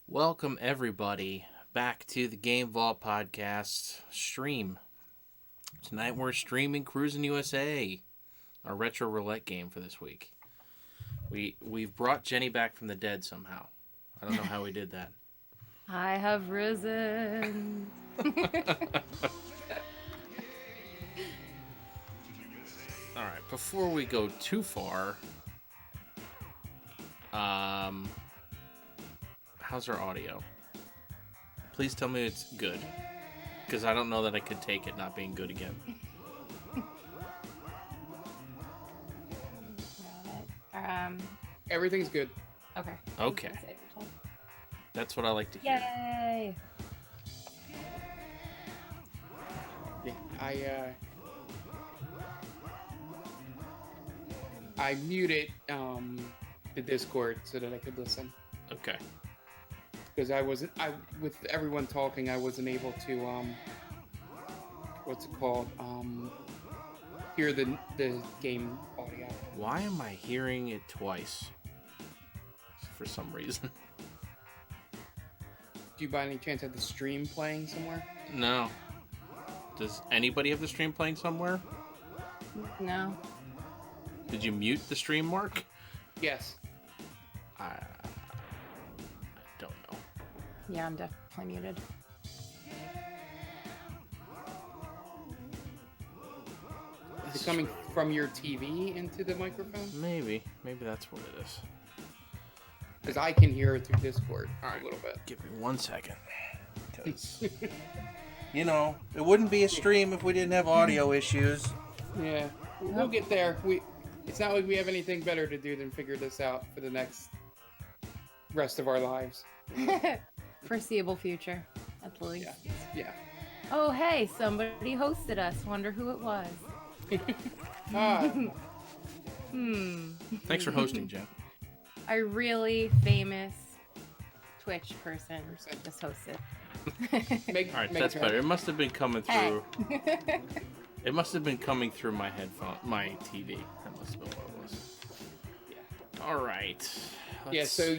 Welcome, everybody, back to the Game Vault Podcast stream. Tonight we're streaming Cruis'n USA, our Retro Roulette game for this week. We've brought Jenny back from the dead somehow. I don't know how we did that. I have risen. All right, before we go too far, how's our audio? Please tell me it's good, because I don't know that I could take it not being good again. Everything's good. Okay. Okay. That's what I like to hear. Yay! Yeah, I muted the Discord so that I could listen Okay. because with everyone talking I wasn't able to what's it called hear the game audio. Why am I hearing it twice? For some reason. Do you by any chance have the stream playing somewhere? No. Does anybody have the stream playing somewhere? No. Did you mute the stream, Mark? Yes. I don't know. Yeah, I'm definitely muted. Is it coming from your TV into the microphone? Maybe that's what it is. Because I can hear it through Discord a little bit. Give me 1 second. 'Cause, you know, it wouldn't be a stream if we didn't have audio issues. Yeah, we'll get there. It's not like we have anything better to do than figure this out for the next rest of our lives. Foreseeable future, at least. Yeah. Oh, hey, somebody hosted us. Wonder who it was. Thanks for hosting, Jen. A really famous Twitch person just hosted. All right, that's better. It must have been coming through. It must have been coming through my headphone, my TV. That must have been what it was. Yeah. All right. So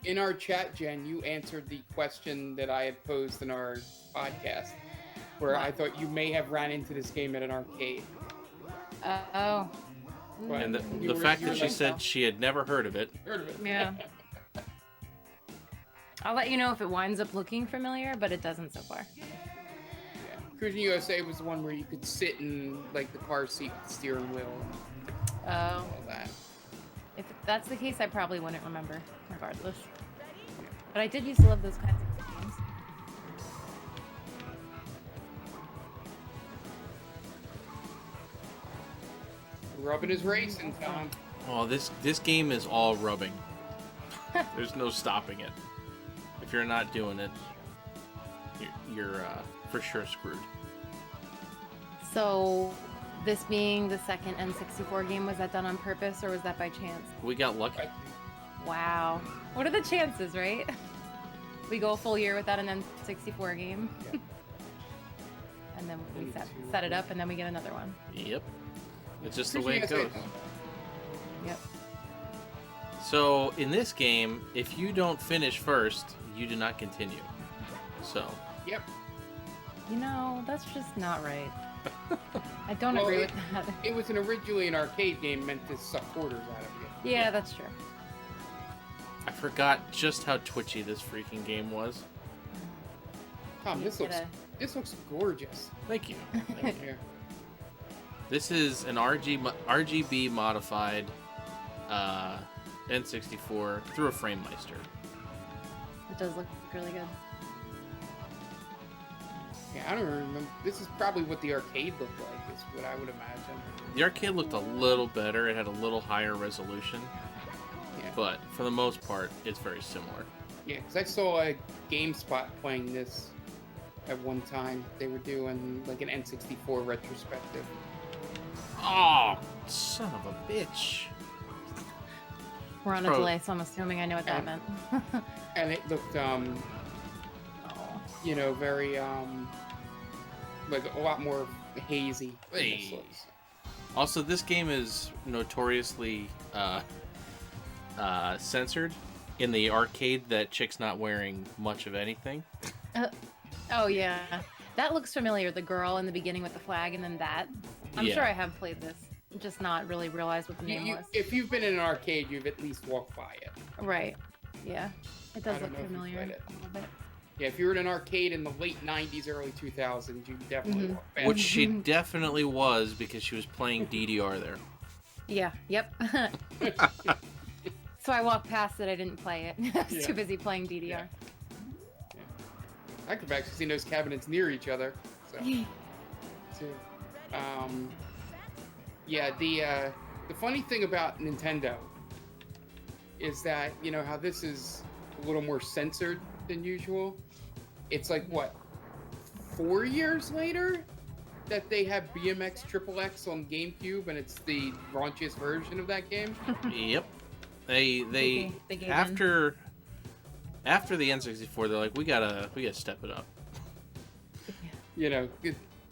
in our chat, Jen, you answered the question that I had posed in our podcast, where I thought you may have ran into this game at an arcade. Oh. But And the fact that she said she had never heard of it. Yeah. I'll let you know if it winds up looking familiar, but it doesn't so far. Yeah. Cruis'n USA was the one where you could sit in like the car seat with the steering wheel and all that. If that's the case, I probably wouldn't remember, regardless. But I did used to love those kinds of games. Rubbing his racing, Tom. Oh, this game is all rubbing. There's no stopping it. If you're not doing it, you're for sure screwed. So, this being the second N64 game, was that done on purpose or was that by chance? We got lucky. Wow. What are the chances, right? We go a full year without an N64 game. Yeah. And then we set it up and then we get another one. Yep. It's just the way it goes. Yep. So, in this game, if you don't finish first, you do not continue. So. Yep. You know, that's just not right. I don't agree with that. It was originally an arcade game meant to suck quarters out of you. Yeah, that's true. I forgot just how twitchy this freaking game was. Tom, this looks gorgeous. Thank you. Right here. This is an RGB modified N64 through a FrameMeister. It does look really good. Yeah, I don't remember. This is probably what the arcade looked like, is what I would imagine. The arcade looked a little better. It had a little higher resolution. Yeah. But for the most part, it's very similar. Yeah, because I saw a GameSpot playing this at one time. They were doing like an N64 retrospective. Oh, son of a bitch. We're on a delay, so I'm assuming I know what that meant. And it looked, very, like a lot more hazy. Hey. Also, this game is notoriously censored in the arcade that chick's not wearing much of anything. Oh yeah, that looks familiar. The girl in the beginning with the flag, and then that. I'm Yeah. sure I have played this, just not really realized what the name was. If you've been in an arcade, you've at least walked by it. Right. Yeah, it I does don't look know if you familiar. played it. A little bit. Yeah, if you were in an arcade in the late 90s, early 2000s, you definitely Mhm. walked past Which it. she definitely was, because she was playing DDR there. Yeah. Yep. So I walked past it. I didn't play it. I was Yeah. too busy playing DDR. I could have actually seen those cabinets near each other. So, too. Yeah, the funny thing about Nintendo is that, you know, how this is a little more censored than usual. It's like, what, 4 years later that they have BMX XXX on GameCube, and it's the raunchiest version of that game? Yep. They They gave in. after the N64, they're like, we gotta step it up. You know,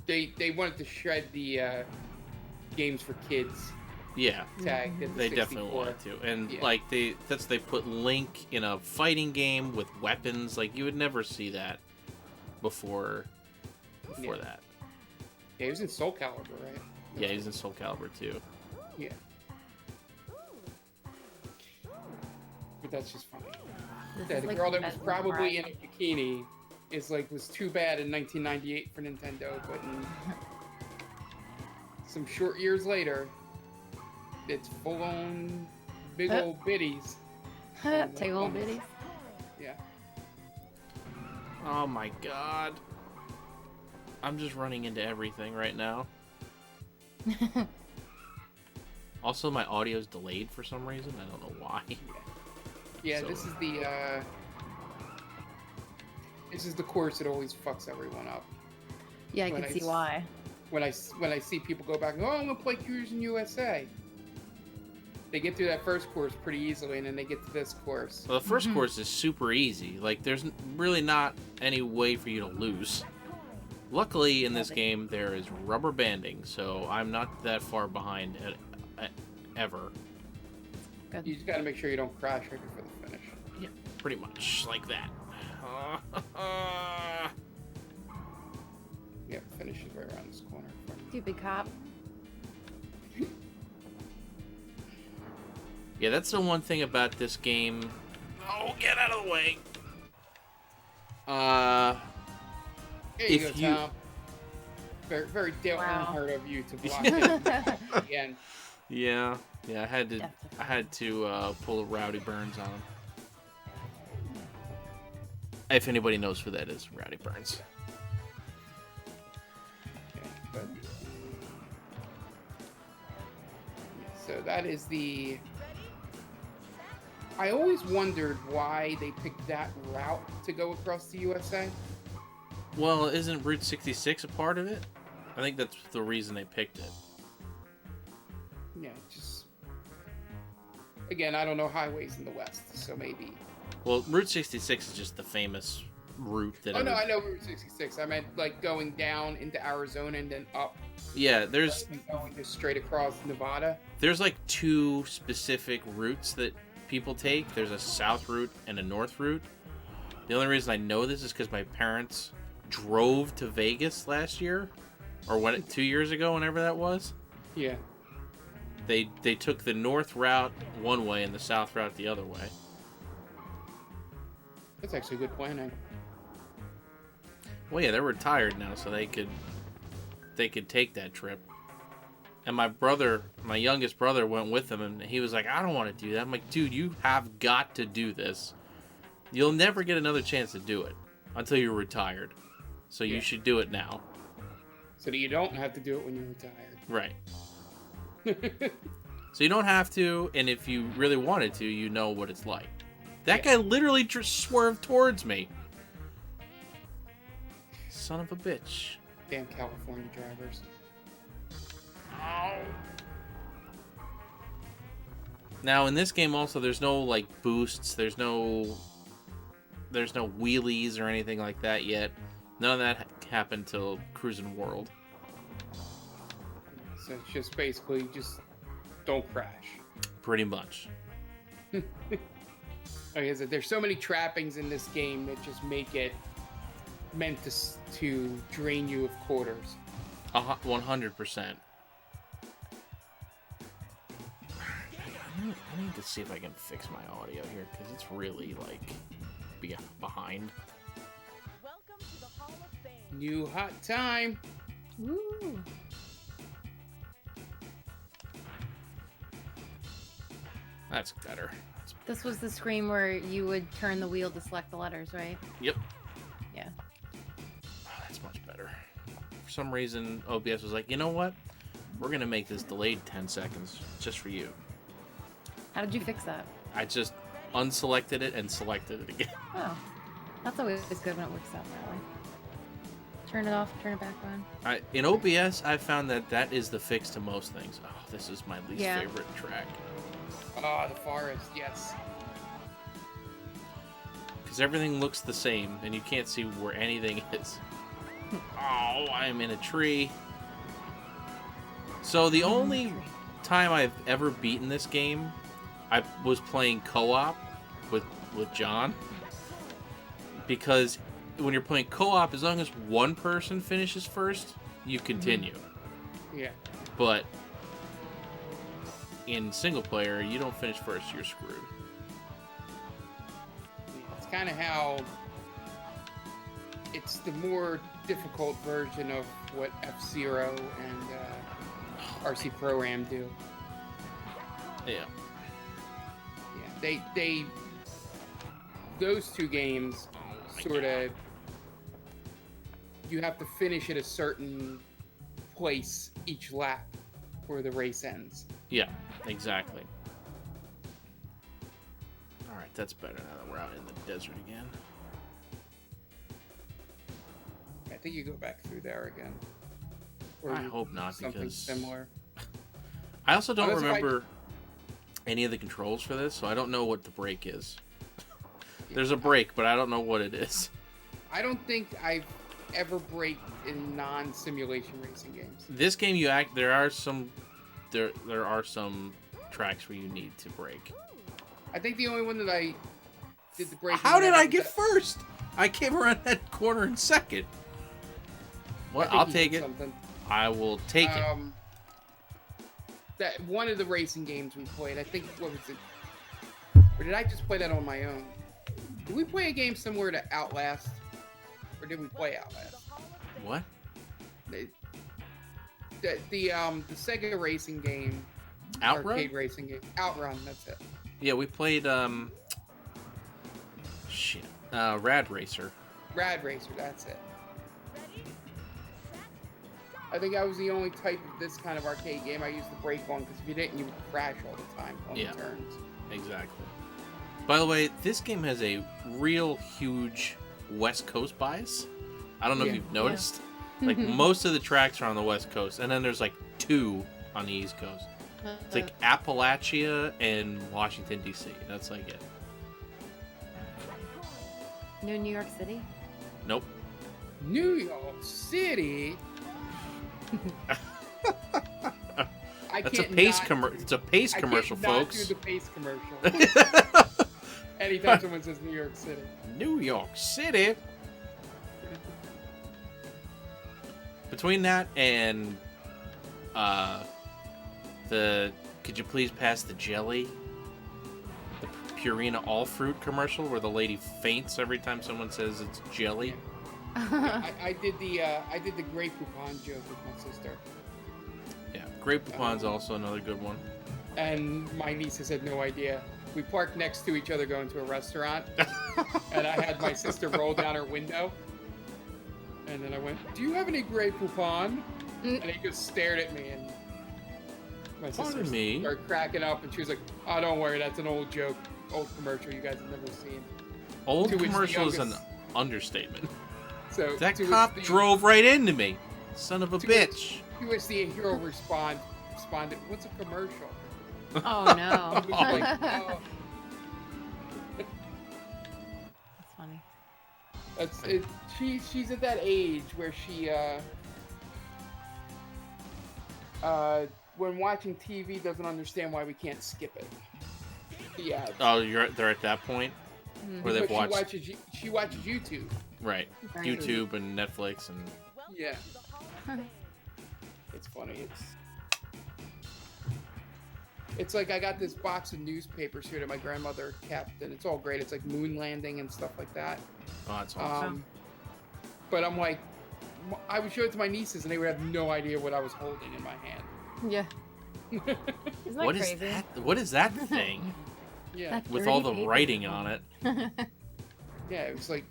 they wanted to shred the games for kids Yeah. tag. at the They 64. definitely wanted to, and Yeah. like they put Link in a fighting game with weapons. Like, you would never see that before Yeah. that. Yeah, he was in Soul Calibur, right? Yeah, he's in Soul Calibur too. Yeah. But that's just funny. This Yeah, is the like girl the that was best probably in ride. a bikini was too bad in 1998 for Nintendo, but some short years later, it's full on big old biddies. Take old biddies. Yeah. Oh my god. I'm just running into everything right now. Also, my audio's delayed for some reason. I don't know why. Yeah, So- this is the course that always fucks everyone up. Yeah, I When can I see s- why. When I see people go back and go, oh, I'm gonna play Cruis'n USA. They get through that first course pretty easily, and then they get to this course. Well, the 1st course is super easy. Like, there's really not any way for you to lose. Luckily, in this game, there is rubber banding, so I'm not that far behind ever. You just gotta make sure you don't crash right before the finish. Yeah, pretty much like that. Yeah, the finish is right around this corner. Stupid cop. Yeah, that's the one thing about this game. Oh, get out of the way. Here you If go, you- Tom. Very, very Dale Wow. Earnhardt of you to block it again. Yeah, I had to Definitely. pull a Rowdy Burns on him. If anybody knows who that is, Rowdy Burns. Okay, but so that is the. I always wondered why they picked that route to go across the USA. Well, isn't Route 66 a part of it? I think that's the reason they picked it. Yeah, just. Again, I don't know highways in the West, so maybe. Well, Route 66 is just the famous route that. Oh no, I know Route 66. I meant like going down into Arizona and then up. Yeah, there's Going just straight across Nevada. like 2 specific routes that people take. There's a south route and a north route. The only reason I know this is because my parents drove to Vegas last year, or 2 years ago, whenever that was. Yeah. They took the north route one way and the south route the other way. That's actually good planning. Well, yeah, they're retired now, so they could take that trip. And my youngest brother, went with them, and he was like, "I don't want to do that." I'm like, "Dude, you have got to do this. You'll never get another chance to do it until you're retired. So you Yeah. should do it now." So that you don't have to do it when you're retired. Right. So you don't have to, and if you really wanted to, you know what it's like. That guy literally just swerved towards me. Son of a bitch. Damn California drivers. Now in this game also, there's no like boosts, there's no wheelies or anything like that yet. None of that happened till Cruis'n World. So it's just basically just don't crash. Pretty much. Like I said, there's so many trappings in this game that just make it meant to drain you of quarters. 100%. I need to see if I can fix my audio here because it's really like behind. Welcome to the Hall of Fame. New hot time. Woo. That's better. This was the screen where you would turn the wheel to select the letters, right? Yep. Yeah. Oh, that's much better. For some reason, OBS was like, you know what? We're going to make this delayed 10 seconds just for you. How did you fix that? I just unselected it and selected it again. Oh. That's always good when it works out that way. Turn it off, turn it back on. In OBS, I found that is the fix to most things. Oh, this is my least favorite track. Oh, the forest, yes. Because everything looks the same, and you can't see where anything is. Oh, I'm in a tree. So the only time I've ever beaten this game, I was playing co-op with John. Because when you're playing co-op, as long as one person finishes first, you continue. Yeah. But in single player, you don't finish first, you're screwed. It's kind of how it's the more difficult version of what F-Zero and RC Pro-Am do. Yeah. Yeah, they those two games sort of, you have to finish at a certain place each lap where the race ends. Yeah, exactly. Alright, that's better now that we're out in the desert again. I think you go back through there again. Or I hope not, something because similar. I also don't Unless remember any of the controls for this, so I don't know what the brake is. There's a brake, but I don't know what it is. I don't think I've ever braked in non-simulation racing games. This game, there are some tracks where you need to brake. I think the only one that I did the braking. How did I was get that- first? I came around that corner in second. I Well, think I'll you take did it. something. I will take it. That one of the racing games we played, I think, what was it? Or did I just play that on my own? Did we play a game similar to Outlast? Or did we play Outlast? What? The Sega racing game. Outrun? Arcade racing game. Outrun, that's it. Yeah, we played Rad Racer. Rad Racer, that's it. I think I was the only type of this kind of arcade game I used to brake on, because if you didn't, you would crash all the time on the turns. Exactly. By the way, this game has a real huge West Coast bias. I don't know if you've noticed. Like, most of the tracks are on the West Coast, and then there's like 2 on the East Coast. It's like Appalachia and Washington, D.C. That's like it. No New York City? Nope. New York City? It's a pace commercial, folks. I cannot do the pace commercial. Anytime someone says New York City. New York City. Between that and could you please pass the jelly? The Purina All Fruit commercial where the lady faints every time someone says it's jelly. I did the Grey Poupon joke with my sister. Yeah, Grey Poupon's also another good one. And my nieces had no idea. We parked next to each other going to a restaurant, and I had my sister roll down her window, and then I went, "Do you have any Grey Poupon?" And he just stared at me, and my sister started cracking up, and she was like, "Oh, don't worry, that's an old joke, old commercial you guys have never seen." Old commercial is an understatement. So that cop drove right into me, son of a bitch. To which the hero responded, "What's a commercial?" Oh no. Oh my God. That's funny. That's it. She's at that age where she when watching TV doesn't understand why we can't skip it. Yeah. Oh, they're at that point where they've But watched she watches YouTube. right Right. YouTube and Netflix and Yeah. It's funny. It's like I got this box of newspapers here that my grandmother kept, and it's all great. It's like moon landing and stuff like that. oh, that's awesome. But I'm like, I would show it to my nieces, and they would have no idea what I was holding in my hand. Yeah. Isn't that What is crazy? that? What is that thing Yeah. That with dirty all the paper. writing on it? Yeah, it was like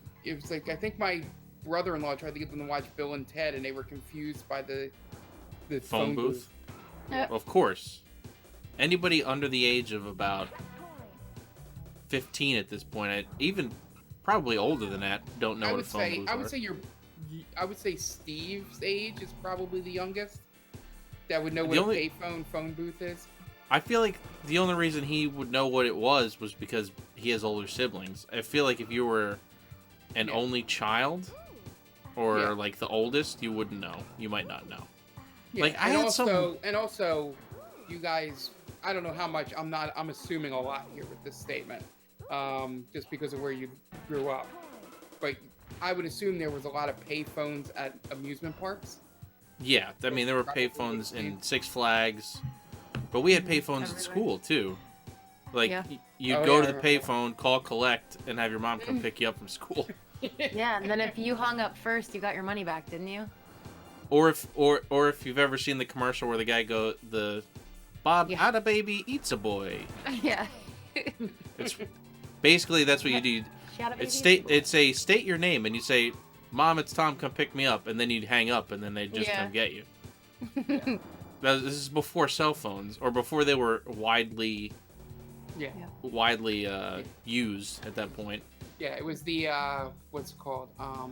I think my brother-in-law tried to get them to watch Bill and Ted, and they were confused by the Phone booth. Yep. Of course. Anybody under the age of about 15 at this point, even probably older than that, don't know what a phone booth is. I would say Steve's age is probably the youngest that would know what a phone booth is. I feel like the only reason he would know what it was because he has older siblings. I feel like if you were an only child or like the oldest, you wouldn't know. You might not know. Yeah, Like I had some. And also, you guys, I don't know how much. I'm assuming a lot here with this statement, just because of where you grew up. But I would assume there was a lot of payphones at amusement parks. Yeah, I mean there were payphones in Six Flags, but we had payphones at school too. Like you'd go to the payphone, call collect, and have your mom come pick you up from school. Yeah, and then if you hung up first, you got your money back, didn't you? Or if you've ever seen the commercial where the guy Bob had a baby eats a boy. Yeah. It's basically that's what you do. She had a baby. State your name and you say, "Mom, it's Tom. Come pick me up," and then you'd hang up and then they'd just come get you. This is before cell phones or before they were widely used at that point. Yeah, it was the what's it called? I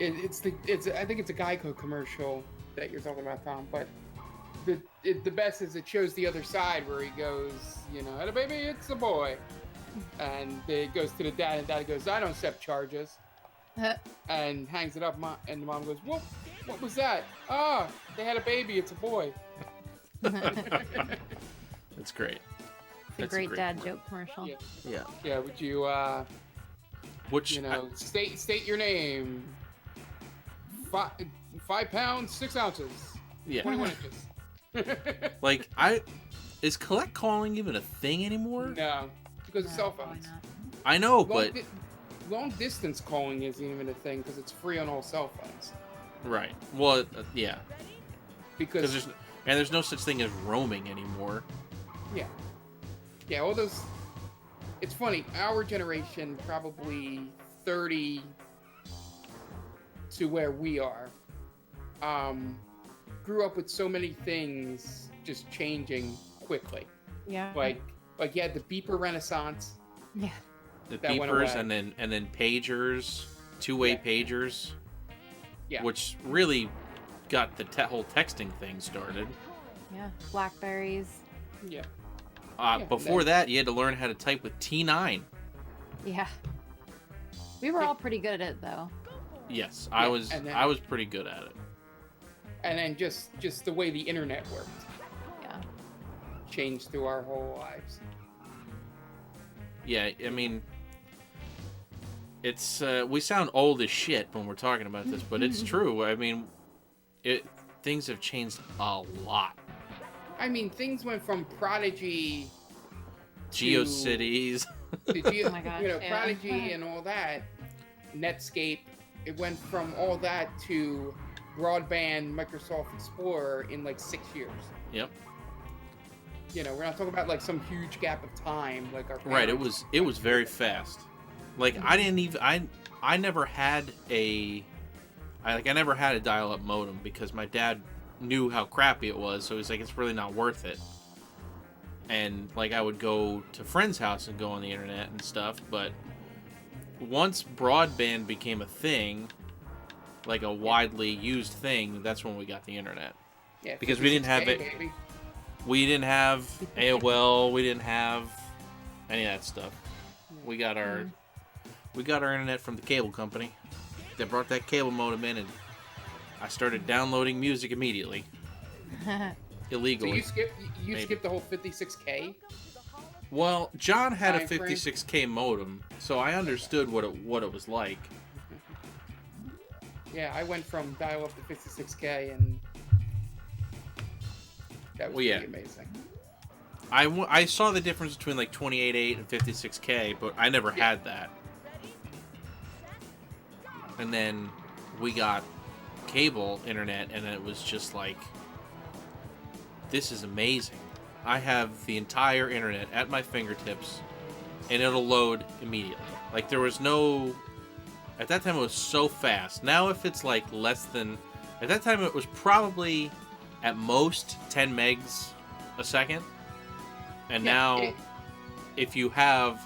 think it's a Geico commercial that you're talking about, Tom. But the best is it shows the other side where he goes, had a baby, it's a boy, and it goes to the dad, and dad goes, "I don't accept charges," and hangs it up. And the mom goes, "What was that? Ah, they had a baby, it's a boy." That's great. It's a great dad joke commercial. Yeah. Would you state your name? 5 pounds 6 ounces. Yeah. 21 inches. Like is collect calling even a thing anymore? No, because of cell phones. I know, but long distance calling isn't even a thing because it's free on all cell phones. Right. Well, yeah. Because there's no such thing as roaming anymore. Yeah, all those. It's funny. Our generation, probably 30 to where we are, grew up with so many things just changing quickly. Yeah. Like you had the beeper renaissance. Yeah. The beepers and then pagers, two-way pagers. Yeah. Which really got the whole texting thing started. Yeah. Blackberries. Yeah. Before that, you had to learn how to type with T9. Yeah. We were all pretty good at it, though. Yes, I was pretty good at it. And then just the way the internet worked. Yeah. Changed through our whole lives. Yeah, I mean, it's we sound old as shit when we're talking about this, but it's true. I mean, things have changed a lot. I mean, things went from Prodigy, GeoCities, Oh my gosh, Prodigy and all that, Netscape. It went from all that to broadband Microsoft Explorer in like 6 years. Yep. We're not talking about like some huge gap of time like our parents. Right. It was very fast. Like I never had a dial-up modem because my dad knew how crappy it was, so he's like, it's really not worth it. And like I would go to friends' house and go on the internet and stuff, but once broadband became a thing, like a widely used thing, that's when we got the internet. Yeah, because we didn't have it. Baby. We didn't have AOL. We didn't have any of that stuff. We got our internet from the cable company. They brought that cable modem in, and I started downloading music immediately. Illegally. So you skipped the whole 56K? Well, John had a time frame. 56K modem, so I understood what it was like. Yeah, I went from dial-up to 56K, and that was Well, yeah. pretty amazing. I saw the difference between like 28.8 and 56K, but I never Yeah. had that. And then we got cable internet, and it was just like, this is amazing. I have the entire internet at my fingertips, and it'll load immediately. Like, there was no... At that time, it was so fast. Now, if it's like less than... At that time, it was probably at most 10 megs a second. And Yeah, now, if you have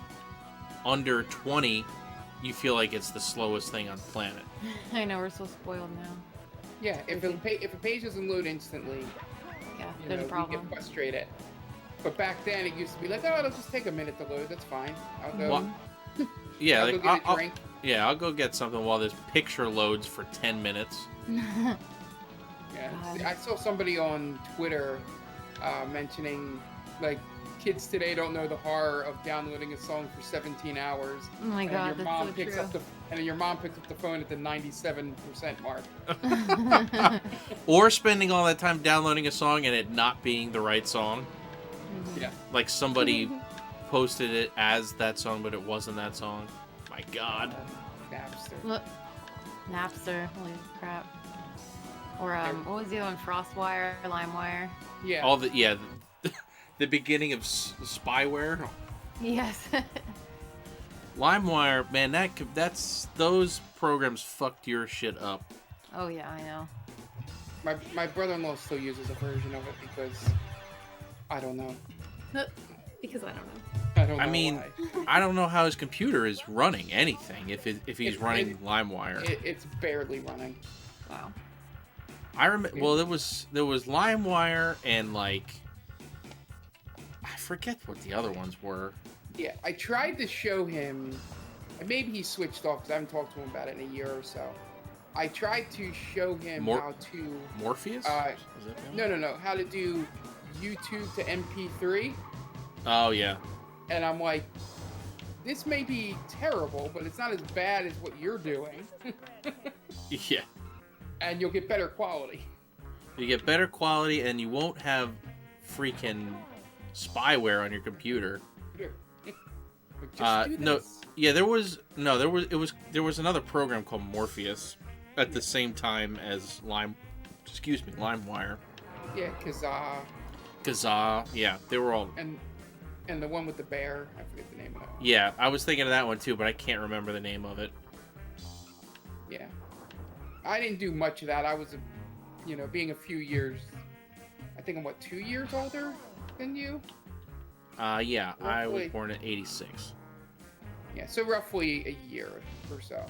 under 20, you feel like it's the slowest thing on the planet. I know, we're so spoiled now. Yeah, if a page doesn't load instantly, Yeah, you there's know, a problem. we get frustrated. But back then, it used to be like, oh, it'll just take a minute to load. That's fine. I'll go. Well, yeah, I'll like, go get a drink. I'll go get something while this picture loads for 10 minutes. Yeah. God. I saw somebody on Twitter mentioning, like, kids today don't know the horror of downloading a song for 17 hours. Oh my and god, your that's mom so picks true. up and your mom picks up the phone at the 97% mark. Or spending all that time downloading a song and it not being the right song. Yeah. Like somebody posted it as that song, but it wasn't that song. My god. Napster. Look, Napster, holy crap. Or what was the other one? Frostwire, LimeWire. Yeah. All the the beginning of spyware. Yes. LimeWire, man, those programs fucked your shit up. Oh yeah, I know. My brother-in-law still uses a version of it because I don't know. Because I don't know. I don't know. I mean, why. I don't know how his computer is running anything if he's running it- LimeWire. It's barely running. Wow. I remember. Well, there was LimeWire and like I forget what the other ones were. Yeah, I tried to show him, and maybe he switched off because I haven't talked to him about it in a year or so. I tried to show him how to. Morpheus? Uh, Is that the other one? No, how to do YouTube to MP3, Oh yeah. and I'm like, this may be terrible, but it's not as bad as what you're doing, Yeah. and you'll get better quality. You get better quality, and you won't have freaking spyware on your computer. But just do No, this. yeah, there was another program called Morpheus at the same time as LimeWire. Yeah, Kazaa, yeah, they were all. and the one with the bear, I forget the name of that one. Yeah, I was thinking of that one too, but I can't remember the name of it. Yeah. I didn't do much of that. I was, being a few years, I think I'm 2 years older than you? Yeah, I was Roughly. born in '86. Yeah, so roughly a year or so.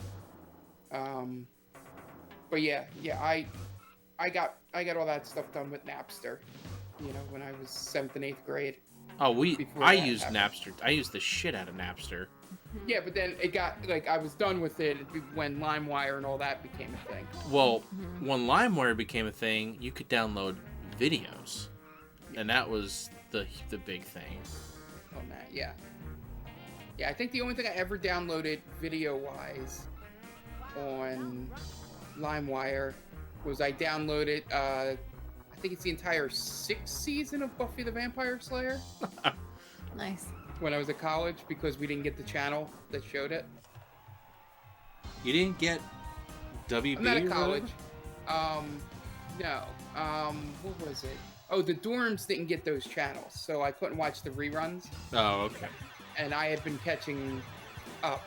But yeah, I got all that stuff done with Napster, when I was 7th and 8th grade. Oh, Before I that used happened. Napster. I used the shit out of Napster. Yeah, but then it got, I was done with it when LimeWire and all that became a thing. Well, when LimeWire became a thing, you could download videos, and that was the big thing. On that, yeah. Yeah, I think the only thing I ever downloaded video-wise on LimeWire was I downloaded, I think it's the entire 6th season of Buffy the Vampire Slayer Nice. when I was at college because we didn't get the channel that showed it. You didn't get WB? I'm not or at college. whatever? No. What was it? Oh, the dorms didn't get those channels, so I couldn't watch the reruns. Oh, okay. And I had been catching up,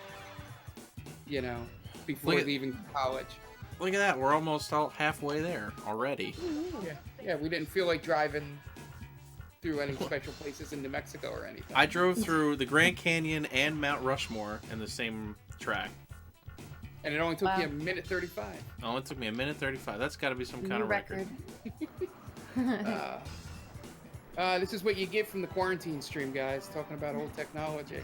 before Look at- leaving college. Look at that. We're almost halfway there already. Yeah, we didn't feel like driving through any special places in New Mexico or anything. I drove through the Grand Canyon and Mount Rushmore in the same track. And it only took you Wow. a minute 35. It only took me a minute 35. That's got to be some kind New of record. This is what you get from the quarantine stream, guys, talking about old technology.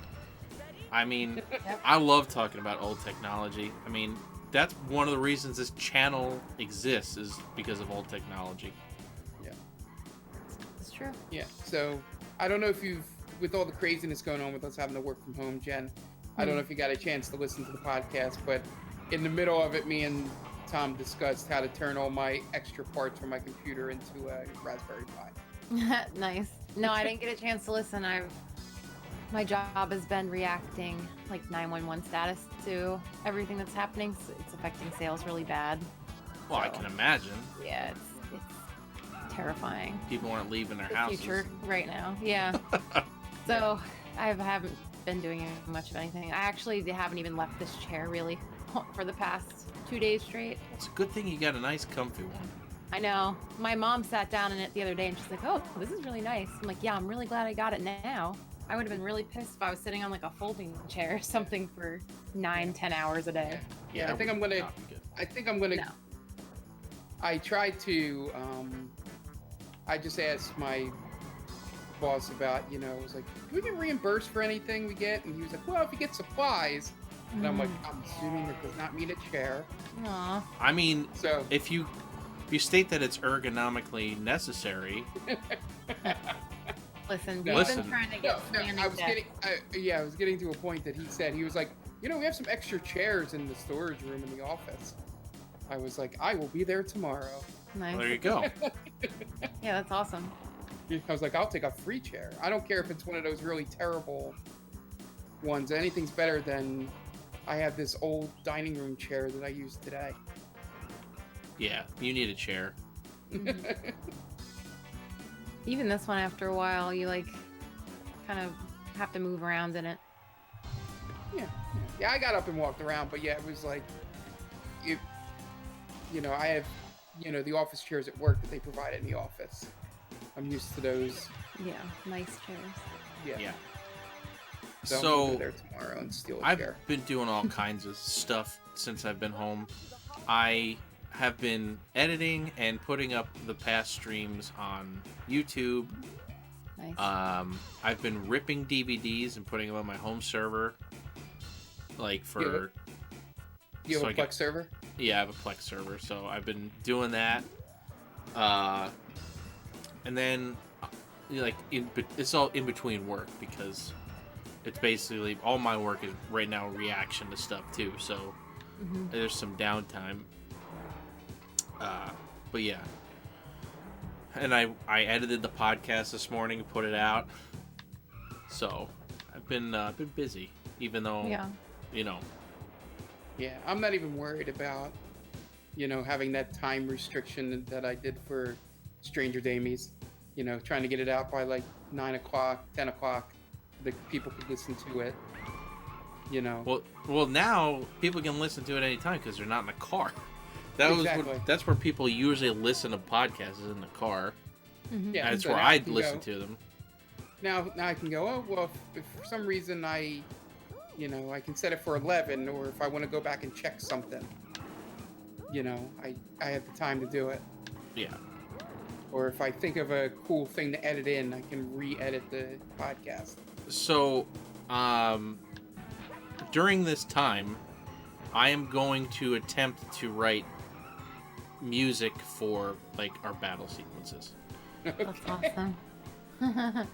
I mean, I love talking about old technology. I mean, that's one of the reasons this channel exists is because of old technology. Yeah. It's true. Yeah, so I don't know if you've with all the craziness going on with us having to work from home, Jen, I don't know if you got a chance to listen to the podcast, but in the middle of it, me and Tom discussed how to turn all my extra parts from my computer into a Raspberry Pi. Nice. No, I didn't get a chance to listen. My job has been reacting like 911 status to everything that's happening. So it's affecting sales really bad. Well, I can imagine. Yeah, it's terrifying. People aren't leaving their The houses. future right now. Yeah. So I haven't been doing much of anything. I actually haven't even left this chair really for the past 2 days straight. It's a good thing you got a nice, comfy one. I know. My mom sat down in it the other day and she's like, "Oh, this is really nice." I'm like, "Yeah, I'm really glad I got it now." I would have been really pissed if I was sitting on like a folding chair or something for 9-10 hours a day. Yeah, I think I'm gonna. No. I tried to. I just asked my boss about, I was like, "Do we get reimbursed for anything we get?" And he was like, "Well, if you get supplies." And I'm like, "I'm assuming that does not mean a chair." Aw. I mean, So if you state that it's ergonomically necessary, Listen, No. we've Listen. been trying to no, get no, standing I was desks. I was getting to a point that he said, he was like, we have some extra chairs in the storage room in the office. I was like, I will be there tomorrow. Nice. there you go. Yeah, that's awesome. I was like, I'll take a free chair. I don't care if it's one of those really terrible ones. Anything's better than I have this old dining room chair that I use today. Yeah, you need a chair. Even this one, after a while, you like kind of have to move around in it. Yeah, I got up and walked around, but yeah, it was like, I have, the office chairs at work that they provide in the office. I'm used to those. Yeah, nice chairs. Yeah. So I'm gonna go there tomorrow and steal a I've chair. been doing all kinds of stuff since I've been home. I have been editing and putting up the past streams on YouTube. Nice. I've been ripping DVDs and putting them on my home server. Like for... You have so a I Plex get- server? Yeah, I have a Plex server, so I've been doing that. And then, it's all in between work because it's basically all my work is right now reaction to stuff too. So there's some downtime. But yeah, and I edited the podcast this morning, put it out. So I've been busy, even though Yeah. Yeah, I'm not even worried about, having that time restriction that I did for Stranger Damies. Trying to get it out by like 9 o'clock, 10 o'clock, that people could listen to it. Well, now people can listen to it anytime because they're not in the car. That Exactly. that's where people usually listen to podcasts, is in the car. Yeah, That's so where now I I'd can listen go- to them. Now I can go, oh, well, if for some reason I can set it for 11, or if I want to go back and check something, I have the time to do it. Yeah. Or if I think of a cool thing to edit in, I can re-edit the podcast. So, during this time, I am going to attempt to write music for like our battle sequences. That's awesome. I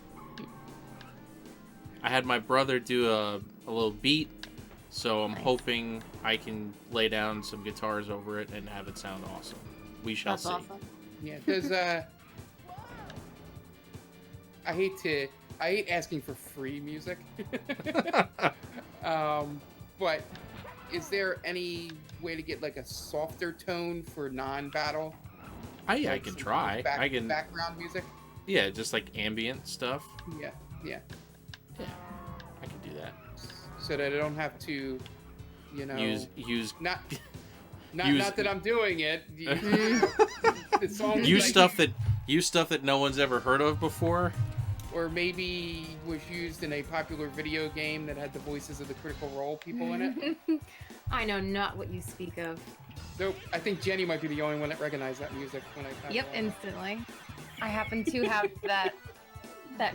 had my brother do a little beat, so I'm Nice. hoping I can lay down some guitars over it and have it sound awesome. We shall That's see. awesome. Yeah, does I hate asking for free music. But is there any way to get like a softer tone for non-battle? I Like can some try. I can. background music. Yeah, just like ambient stuff. Yeah. Yeah, I can do that. So that I don't have to, Use not use- not that I'm doing it. The song use stuff that no one's ever heard of before. or maybe was used in a popular video game that had the voices of the Critical Role people in it. I know not what you speak of. So I think Jenny might be the only one that recognized that music when I found Yep, it. instantly. I happen to have that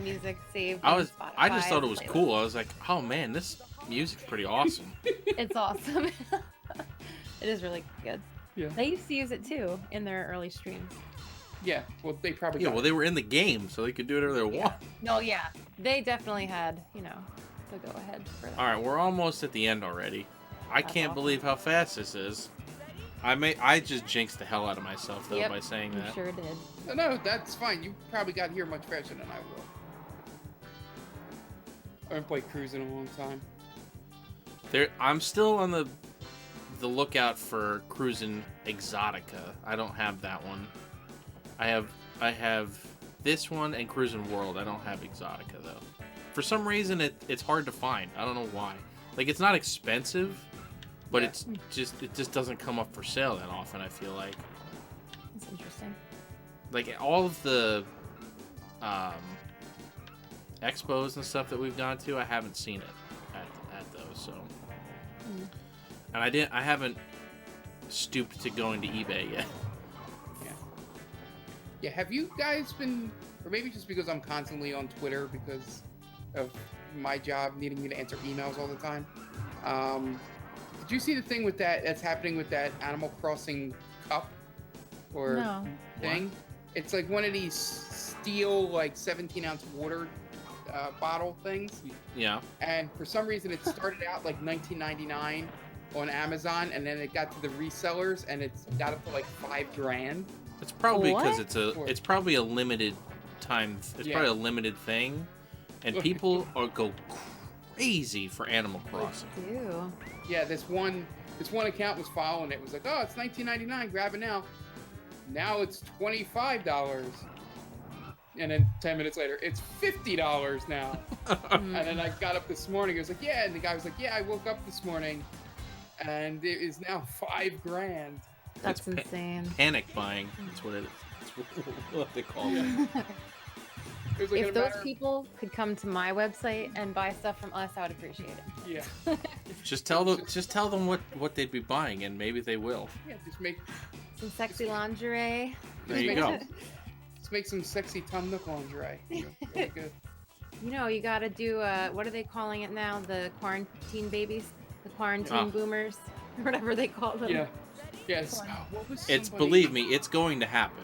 music saved. I on just Spotify thought it as was a cool. I was like, oh man, this music's pretty awesome. playlist. It's awesome. It is really good. Yeah. They used to use it too in their early streams. Yeah, well, they probably Yeah, got well, they were in the game, so they could do whatever they want. No, yeah. they definitely had, the go ahead for that. All right, we're almost at the end already. I That's can't awesome. believe how fast this is. I just jinxed the hell out of myself though Yep, by saying you that. sure did. No, that's fine. You probably got here much faster than I will. I haven't played Cruis'n in a long time. I'm still on the lookout for Cruis'n Exotica. I don't have that one. I have this one and Cruis'n World. I don't have Exotica though. For some reason, it's hard to find. I don't know why. Like, it's not expensive, but Yeah. it just doesn't come up for sale that often. I feel like That's interesting. like all of the expos and stuff that we've gone to, I haven't seen it at those. So, and I haven't stooped to going to eBay yet. Yeah, have you guys been, or maybe just because I'm constantly on Twitter because of my job needing me to answer emails all the time. Did you see the thing with that's happening with that Animal Crossing cup or No. thing? It's like one of these steel, like 17-ounce water bottle things. Yeah. And for some reason, it started out like $19.99 on Amazon, and then it got to the resellers, and it's got up to like $5,000. It's probably because What? it's probably a limited time. It's Yeah. probably a limited thing, and people go crazy for Animal Crossing. Ew. Yeah, this one account was following it. It was like, oh, it's $19.99, grab it now. Now it's $25. And then 10 minutes later, it's $50 now. And then I got up this morning. It was like, yeah. And the guy was like, yeah, I woke up this morning, and it is now $5,000. That's It's insane. Panic buying. That's what it is. That's what they call it. It was like If in a those matter of- people could come to my website and buy stuff from us, I would appreciate it. yeah, Just tell them what they'd be buying, and maybe they will. yeah, just make Some sexy lingerie. There you go. let's make some sexy Tom Nook lingerie. Really good. You gotta do, what are they calling it now? The quarantine babies? The quarantine Ah. boomers? Whatever they call them. Yeah. Yes. What was It's somebody- believe me, it's going to happen.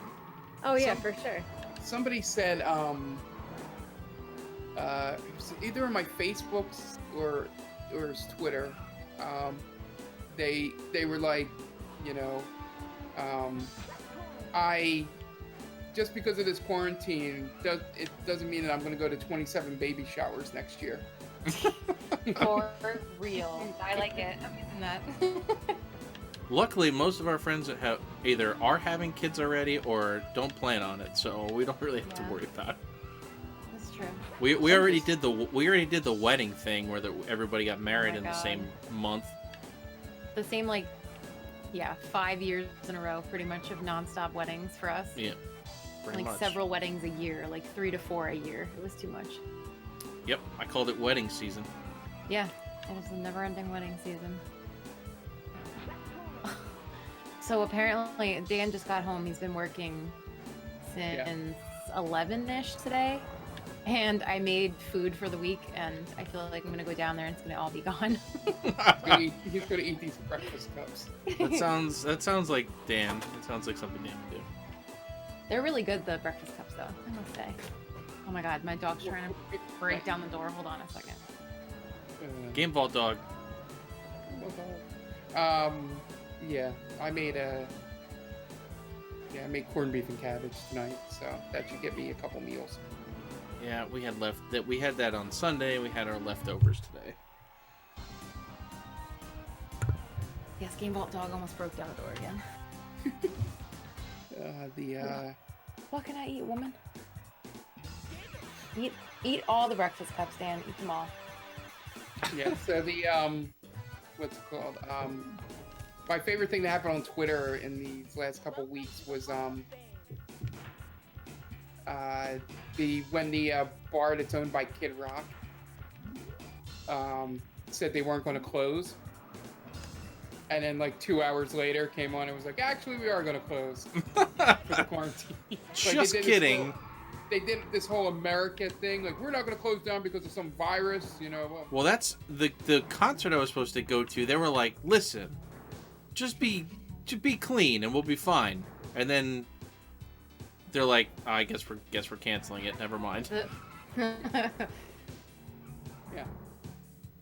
Oh, yeah, Some- for sure. Somebody said, it was either on my Facebooks or it's Twitter. They were like, I just because of this quarantine it doesn't mean that I'm going to go to 27 baby showers next year. For real. I like it. I'm using that. Luckily, most of our friends have either are having kids already or don't plan on it, so we don't really have to Yeah. worry about it. That's true. We already did the wedding thing where everybody got married my in the God. same month. The same, 5 years in a row, pretty much, of nonstop weddings for us. Yeah, pretty Like much. several weddings a year, like 3 to 4 a year. It was too much. Yep, I called it wedding season. Yeah, it was a never-ending wedding season. So apparently, Dan just got home. He's been working since 11-ish today. And I made food for the week, and I feel like I'm going to go down there and it's going to all be gone. He's going to eat these breakfast cups. That sounds like Dan. It sounds like something Dan would do. They're really good, the breakfast cups, though, I must say. Oh my god, my dog's trying to break down the door. Hold on a second. Game Vault Dog. Yeah, I made corned beef and cabbage tonight, so that should get me a couple meals. Yeah, we had that on Sunday. We had our leftovers today. Yes, Game Vault Dog almost broke down the door again. What can I eat, woman? Eat all the breakfast cups, Dan. Eat them all. Yeah, so what's it called? My favorite thing that happened on Twitter in these last couple weeks was when the bar that's owned by Kid Rock said they weren't going to close, and then like 2 hours later came on and was like, actually we are going to close for the quarantine. Just kidding. They did this whole America thing, like we're not going to close down because of some virus, Well, that's the concert I was supposed to go to. They were like, listen, just be clean and we'll be fine. And then they're like, I guess we're canceling it. Never mind. Yeah.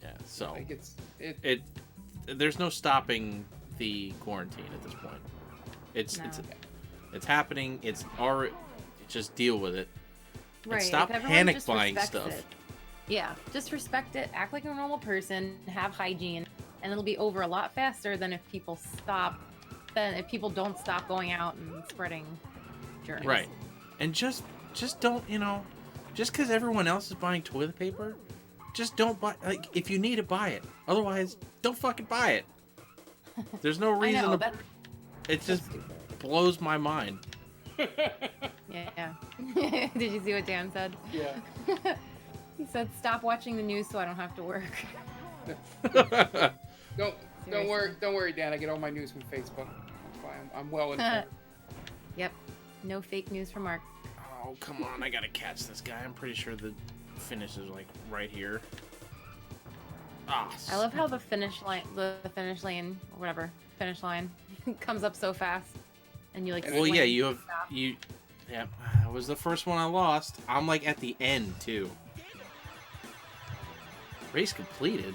Yeah. So Like there's no stopping the quarantine at this point. It's No. it's happening. It's already. Just deal with it. Right. And stop if everyone panic just buying respects stuff. it. Yeah, just respect it, act like a normal person, have hygiene, and it'll be over a lot faster than if people don't stop going out and spreading germs. Right. And just don't, just because everyone else is buying toilet paper, just don't buy. Like, if you need to buy it, otherwise, don't fucking buy it. There's no I reason know, to. It that's just stupid. blows my mind. Yeah. Did you see what Dan said? Yeah. He said, "Stop watching the news so I don't have to work." Don't Seriously. worry, Dan. I get all my news from Facebook. That's why I'm well informed. Yep. No fake news from Mark. Oh, come on. I gotta catch this guy. I'm pretty sure the finish is, like, right here. Ah. I love how the finish line, or whatever, finish line, comes up so fast, and you like. Well, yeah, slam. Yeah, that was the first one I lost. I'm, like, at the end, too. Race completed?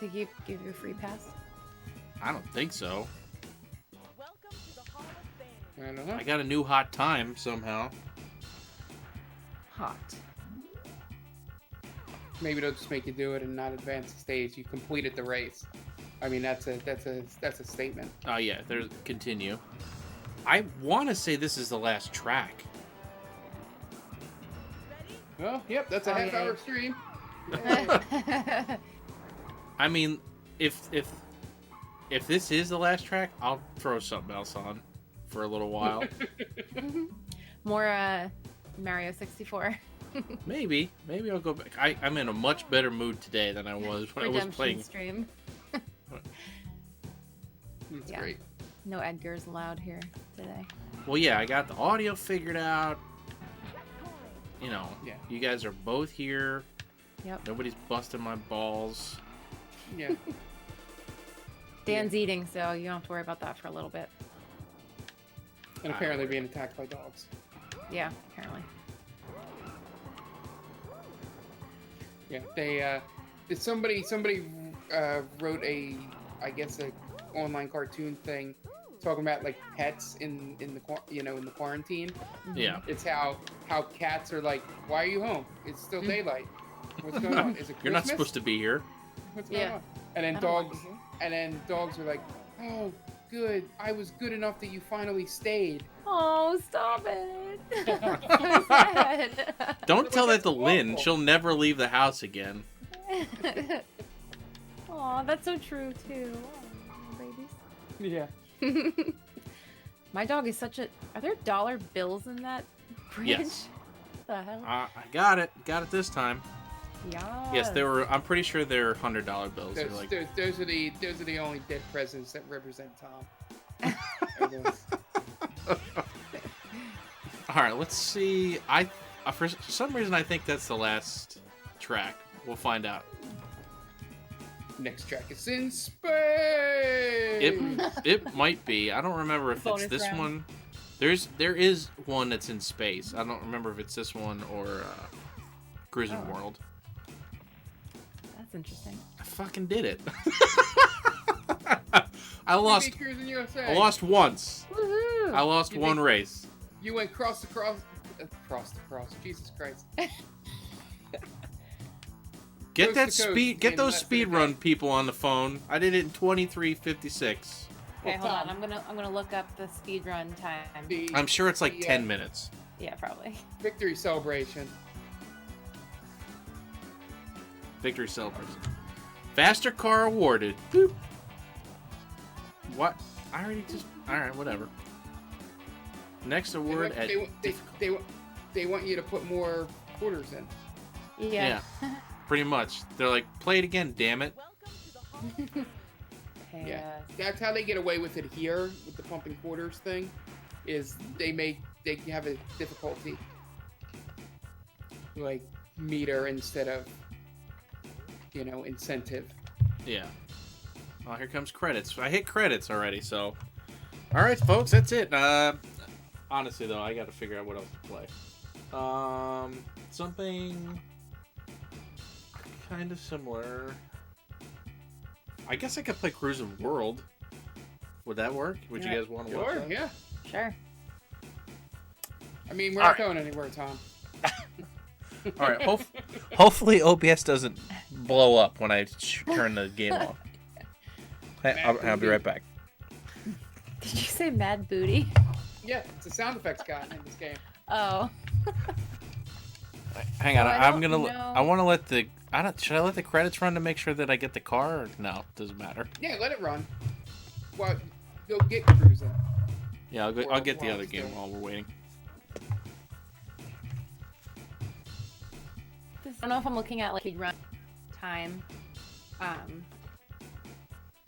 Did he give you a free pass? I don't think so. Welcome to the Hall of Fame. I don't know. I got a new hot time somehow. Hot. Maybe they'll just make you do it and not advance the stage. You completed the race. I mean, that's a statement. Oh yeah, there's continue. I want to say this is the last track. Ready? Oh, yep, that's a Oh, half-hour yeah. stream. I mean, if this is the last track, I'll throw something else on for a little while. More Mario 64. Maybe I'll go back. I'm in a much better mood today than I was when I was Redemption playing. stream. It's Yeah. great. No Edgar's allowed here today. Well, yeah, I got the audio figured out. Yeah. You guys are both here. Yep. Nobody's busting my balls. Yeah. Dan's eating, so you don't have to worry about that for a little bit. And apparently being attacked by dogs. Yeah, apparently. Yeah. They somebody wrote a online cartoon thing talking about like pets in the quarantine. Yeah. It's how cats are like, why are you home? It's still daylight. What's going on? Is it Christmas? You're not supposed to be here. What's going Yeah. on? And then I don't want dogs, to. and then dogs are like, oh, good. I was good enough that you finally stayed. Oh, stop it. So sad. Don't tell that to That's Lynn. awful. She'll never leave the house again. Aw, that's so true, too. Aw, babies. Yeah. My dog is such a... Are there dollar bills in that fridge? Yes. What the hell? I got it. Got it this time. Yes, there were. I'm pretty sure they're $100 bills. They're like, Those are the only dead presidents that represent Tom. Everyone's- all right. Let's see. For some reason I think that's the last track. We'll find out. Next track is in space. It might be. I don't remember if it's Bonus this round. one. There is one that's in space. I don't remember if it's this one or Cruis'n Oh. World. That's interesting. I fucking did it. I lost. Cruis'n USA. I lost once. Woohoo! I lost You one think- race. You went cross to cross. Jesus Christ. Get Coast that to coast speed. Get in those less than a speed day. run people on the phone. I did it in 23:56. Okay, hold on. I'm gonna look up the speed run time. I'm sure it's like the, 10 minutes. Yeah, probably. Victory celebration. Victory celebration. Faster car awarded. Boop. What? I already just. All right, whatever. Next award at. They want you to put more quarters in. Yeah. Pretty much. They're like, play it again, damn it. Welcome to the Hall of Fame. Okay, Yeah, that's how they get away with it here with the pumping quarters thing. Is they have a difficulty like meter instead of incentive. Yeah. Oh, here comes credits. I hit credits already, so. All right, folks, that's it. Honestly, though, I got to figure out what else to play. Something. kind of similar. I guess I could play Cruis'n World. Would that work? Would you guys want to watch Sure, that? yeah. Sure. I mean, we're All not right. going anywhere, Tom. All right. Hopefully OBS doesn't blow up when I turn the game off. Hey, I'll be right back. Did you say Mad Booty? Yeah, it's a sound effects guy in this game. Oh. Hang on. So I I'm don't gonna. know. I want to let the. I don't. Should I let the credits run to make sure that I get the car? Or no, doesn't matter. Yeah, let it run. Well, go get Cruis'n. Yeah, I'll Or get the while other it's game still- while we're waiting. I don't know if I'm looking at like run time. Oh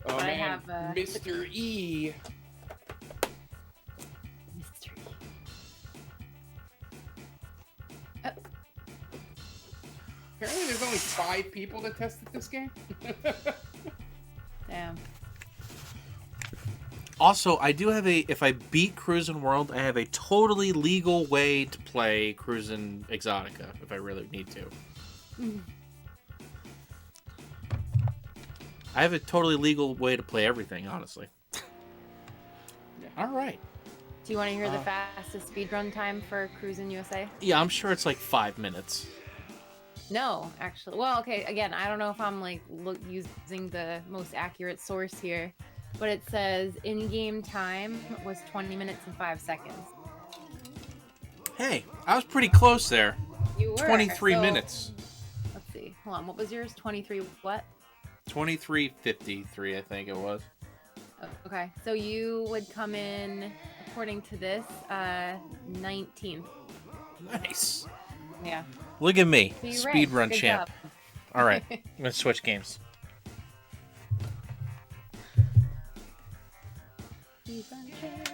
But I man, have, Mr. E. Mystery. Apparently, there's only 5 people that tested this game. Damn. Also, I do have a. If I beat Cruis'n World, I have a totally legal way to play Cruis'n Exotica if I really need to. I have a totally legal way to play everything, honestly. Yeah. All right. Do you want to hear the fastest speedrun time for Cruis'n USA? Yeah, I'm sure it's like 5 minutes. No, actually. Well, okay, again, I don't know if I'm like using the most accurate source here, but it says in-game time was 20 minutes and 5 seconds. Hey, I was pretty close there. You were. 23 so- minutes. Let's see. Hold on. What was yours? 23 what? 23:53, I think it was. Oh, okay. So you would come in, according to this, 19th. Nice. Yeah. Look at me, So you're speedrun right. Good champ. job. All right, I'm gonna switch games. Speedrun champ.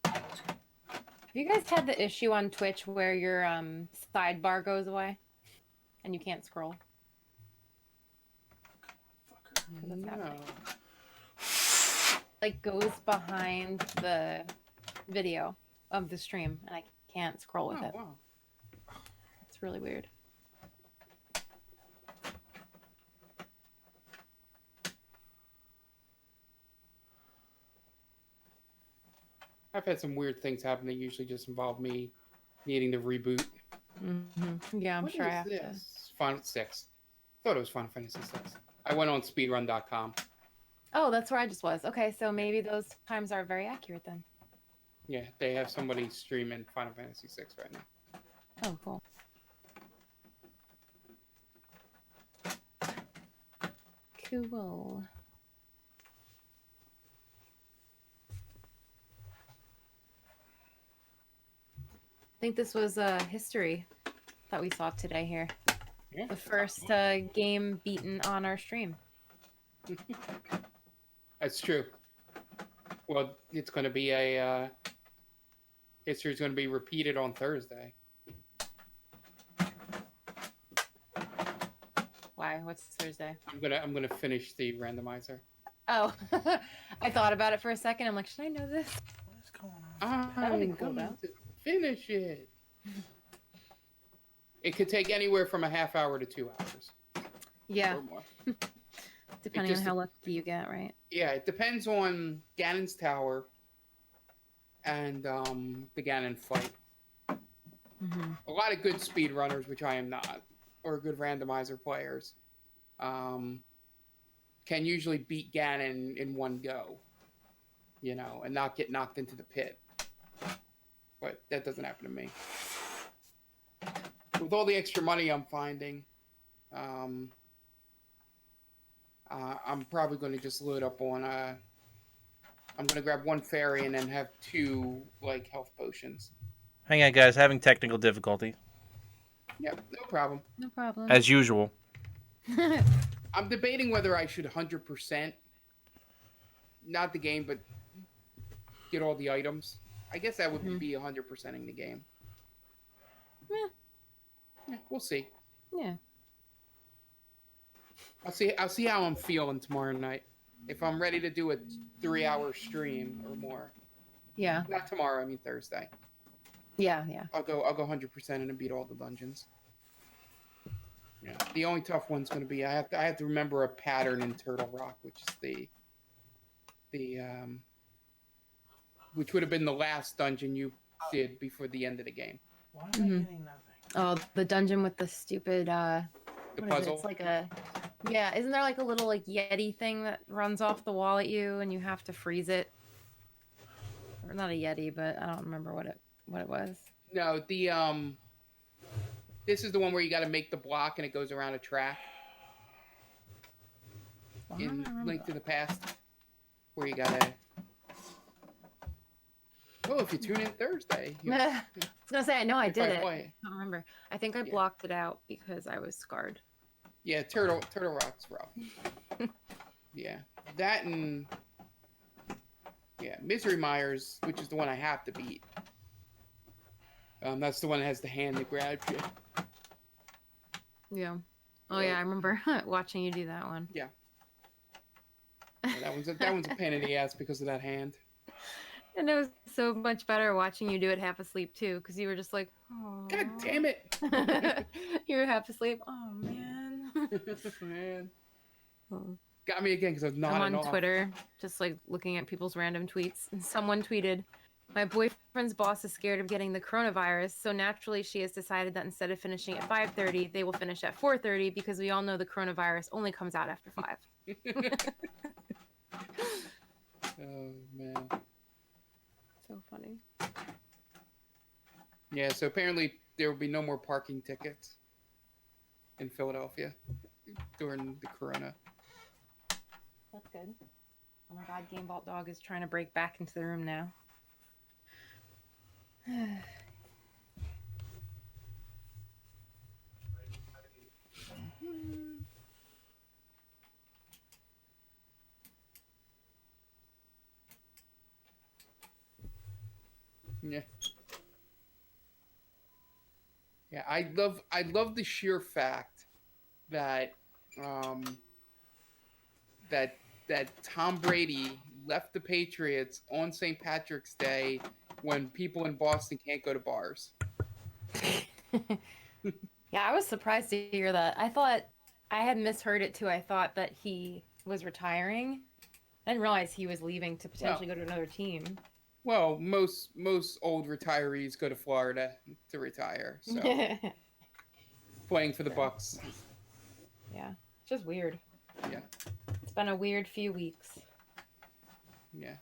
Have you guys had the issue on Twitch where your sidebar goes away and you can't scroll? 'Cause that's No. happening. Like goes behind the video of the stream and I can't scroll with Oh, it. wow. It's really weird. I've had some weird things happen that usually just involve me needing to reboot. Yeah, I'm What sure I is have to. this? Final 6. Thought it was Final Fantasy 6. I went on speedrun.com. Oh, that's where I just was. Okay, so maybe those times are very accurate then. Yeah, they have somebody streaming Final Fantasy 6 right now. Oh, cool. Cool. I think this was history that we saw today here. Yeah. The first game beaten on our stream. That's true. Well, it's going to be a history's going to be repeated on Thursday. Why? What's Thursday? I'm gonna finish the randomizer. Oh, I thought about it for a second. I'm like, should I know this? What's going on? That'd I'm be cool, going though. to finish it. It could take anywhere from a half hour to 2 hours Yeah, or more. depending on just- how lucky you get, right? Yeah, it depends on Ganon's tower and the Ganon fight. Mm-hmm. A lot of good speedrunners, which I am not, or good randomizer players, can usually beat Ganon in one go, you know, and not get knocked into the pit. But that doesn't happen to me. With all the extra money I'm finding, I'm probably going to just load up on I'm going to grab one fairy and then have 2 like health potions. Hang on, guys. Having technical difficulty Yep, no problem. No problem. as usual. I'm debating whether I should 100%, not the game, but get all the items. I guess that would be 100%ing the game. Yeah, we'll see. Yeah. I'll see how I'm feeling tomorrow night. If I'm ready to do a 3-hour stream or more. Yeah. Not tomorrow, I mean Thursday. Yeah. I'll go 100% and beat all the dungeons. Yeah. The only tough one's going to be I have to remember a pattern in Turtle Rock, which is the which would have been the last dungeon you did before the end of the game. Why am I getting nothing? Oh, the dungeon with the stupid The what is it? puzzle. It's like isn't there like a little like Yeti thing that runs off the wall at you and you have to freeze it? Or not a Yeti, but I don't remember what it was. No, this is the one where you got to make the block and it goes around a track. Why don't In I remember Link to that? the Past, where you gotta. Well, if you tune in Thursday, I was gonna say I know I if did I it. play. I don't remember. I think I Yeah. blocked it out because I was scarred. Yeah, Turtle Rock's rough. Yeah, that and Misery Myers, which is the one I have to beat. That's the one that has the hand that grabs you. Yeah. Oh yeah, I remember watching you do that one. Yeah, that one's a pain in the ass because of that hand. And it was so much better watching you do it half asleep too, because you were just like, oh. God damn it! You were half asleep. Oh man. Man, Oh. got me again because I was I'm nodding on off. Twitter, just like looking at people's random tweets, and someone tweeted, "My boyfriend's boss is scared of getting the coronavirus, so naturally she has decided that instead of finishing at 5:30, they will finish at 4:30 because we all know the coronavirus only comes out after 5." Oh man. So funny. Yeah, so apparently there will be no more parking tickets in Philadelphia during the corona. That's good. Oh my god, Game Vault Dog is trying to break back into the room now. Yeah. Yeah, I love the sheer fact that that Tom Brady left the Patriots on St. Patrick's Day when people in Boston can't go to bars. Yeah, I was surprised to hear that. I thought I had misheard it too. I thought that he was retiring. I didn't realize he was leaving to potentially go to another team. Well, most old retirees go to Florida to retire. So playing for the Bucks. Yeah, it's just weird. Yeah. It's been a weird few weeks. Yeah.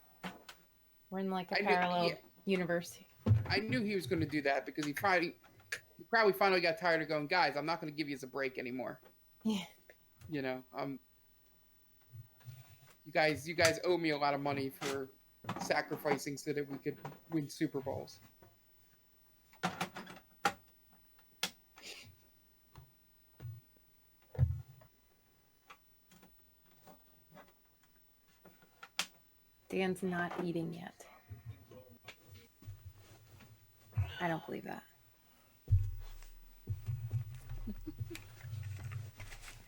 We're in like a parallel universe. I knew he was going to do that because he probably finally got tired of going, guys, I'm not going to give you a break anymore. Yeah. You know, you guys owe me a lot of money for sacrificing so that we could win Super Bowls. Dan's not eating yet. I don't believe that.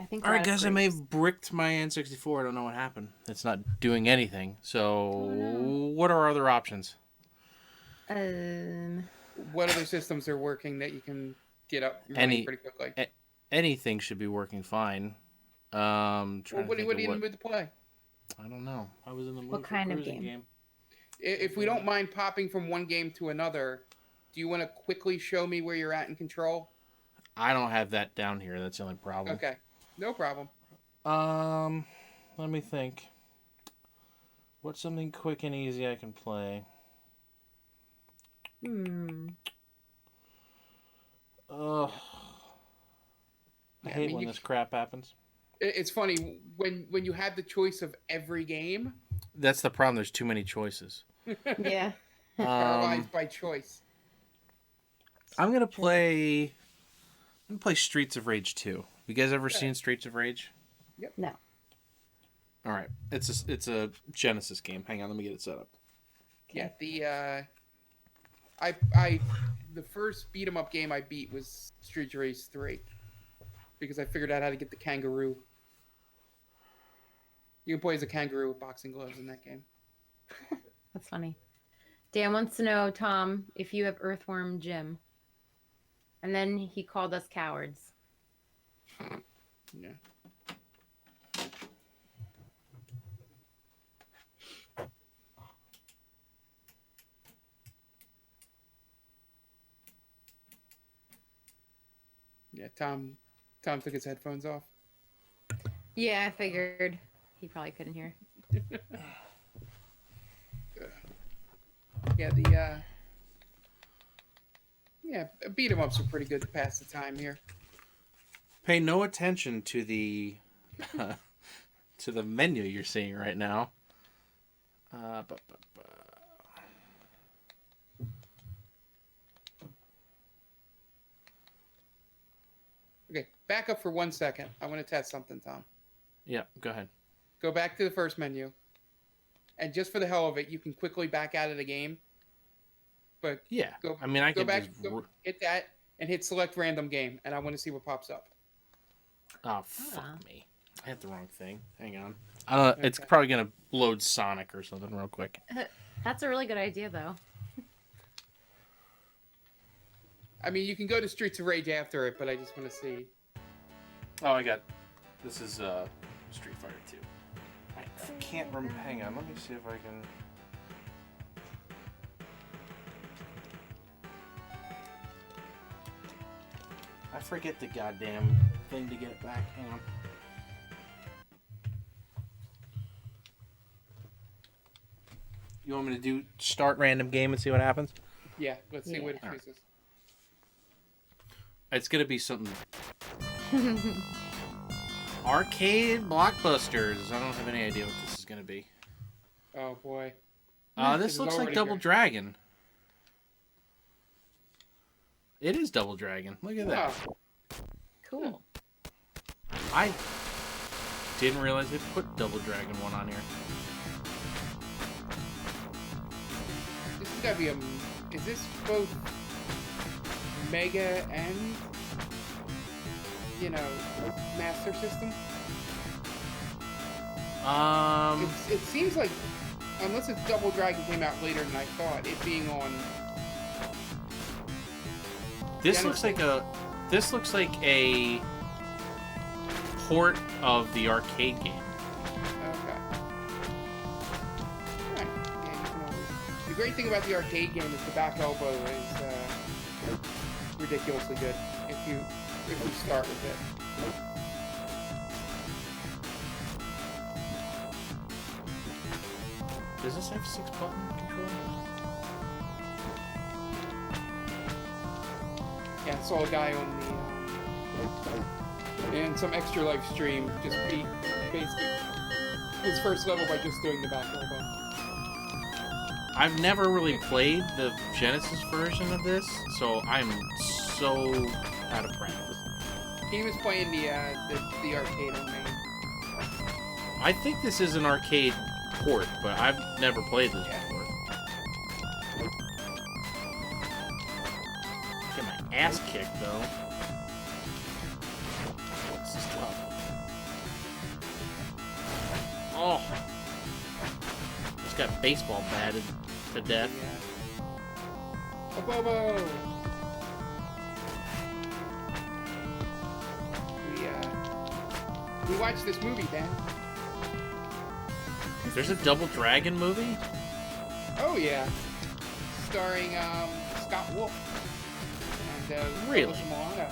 I think. All right, guys, I may have bricked my N64. I don't know what happened. It's not doing anything. So, what are our other options? What other systems are working that you can get up running pretty quickly? Anything should be working fine. What are you in the mood to play? I don't know. I was in the mood What for kind a of cruising game? game. If we don't mind popping from one game to another, do you want to quickly show me where you're at in Control? I don't have that down here. That's the only problem. Okay, no problem. Let me think. What's something quick and easy I can play? I hate when this crap happens. It's funny when you have the choice of every game. That's the problem. There's too many choices. Yeah. Paralyzed by choice. I'm gonna play Streets of Rage 2. You guys ever seen Streets of Rage? Yep. No. All right. It's a Genesis game. Hang on, let me get it set up. Yeah, the first beat 'em up game I beat was Street Race 3 because I figured out how to get the kangaroo. You can play as a kangaroo with boxing gloves in that game. That's funny. Dan wants to know, Tom, if you have Earthworm Jim. And then he called us cowards. Yeah. Yeah, Tom took his headphones off. Yeah, I figured. He probably couldn't hear. Yeah, beat 'em ups are pretty good to pass the time here. Pay no attention to the to the menu you're seeing right now. Okay, back up for 1 second. I want to test something, Tom. Yeah, go ahead. Go back to the first menu. And just for the hell of it, you can quickly back out of the game. But Yeah, go, I mean, I go could back, just... hit that, and hit select random game, and I want to see what pops up. Oh, fuck me. I hit the wrong thing. Hang on. It's probably going to load Sonic or something real quick. That's a really good idea, though. I mean, you can go to Streets of Rage after it, but I just want to see. Oh, I got... This is Street Fighter 2. I can't remember... Hang on, let me see if I can... I forget the goddamn thing to get it back. Hang on. You want me to do start random game and see what happens? Yeah, let's see what it All chooses. It's gonna be something. Arcade blockbusters. I don't have any idea what this is gonna be. Oh boy. This looks like Double Dragon. It is Double Dragon. Look at that. Wow. Cool. I didn't realize they put Double Dragon 1 on here. This has got to be a. Is this both Mega and, Master System? It seems like, unless it's Double Dragon came out later than I thought, it being on. This looks like a port of the arcade game. Okay. Right. Yeah, the great thing about the arcade game is the back elbow is ridiculously good if you start with it. Does this have 6-button control? Yeah, I saw a guy on in some Extra Life stream just beat basically his first level by just doing the back elbow. I've never really played the Genesis version of this, so I'm so out of practice. He was playing the arcade on main. I think this is an arcade port, but I've never played this before. Get my ass kicked though. This is tough. Oh, just got baseball batted to death. A Bobo. We watched this movie, Dan. There's a Double Dragon movie? Oh yeah, starring Scott Wolf and really? Alyssa Milano.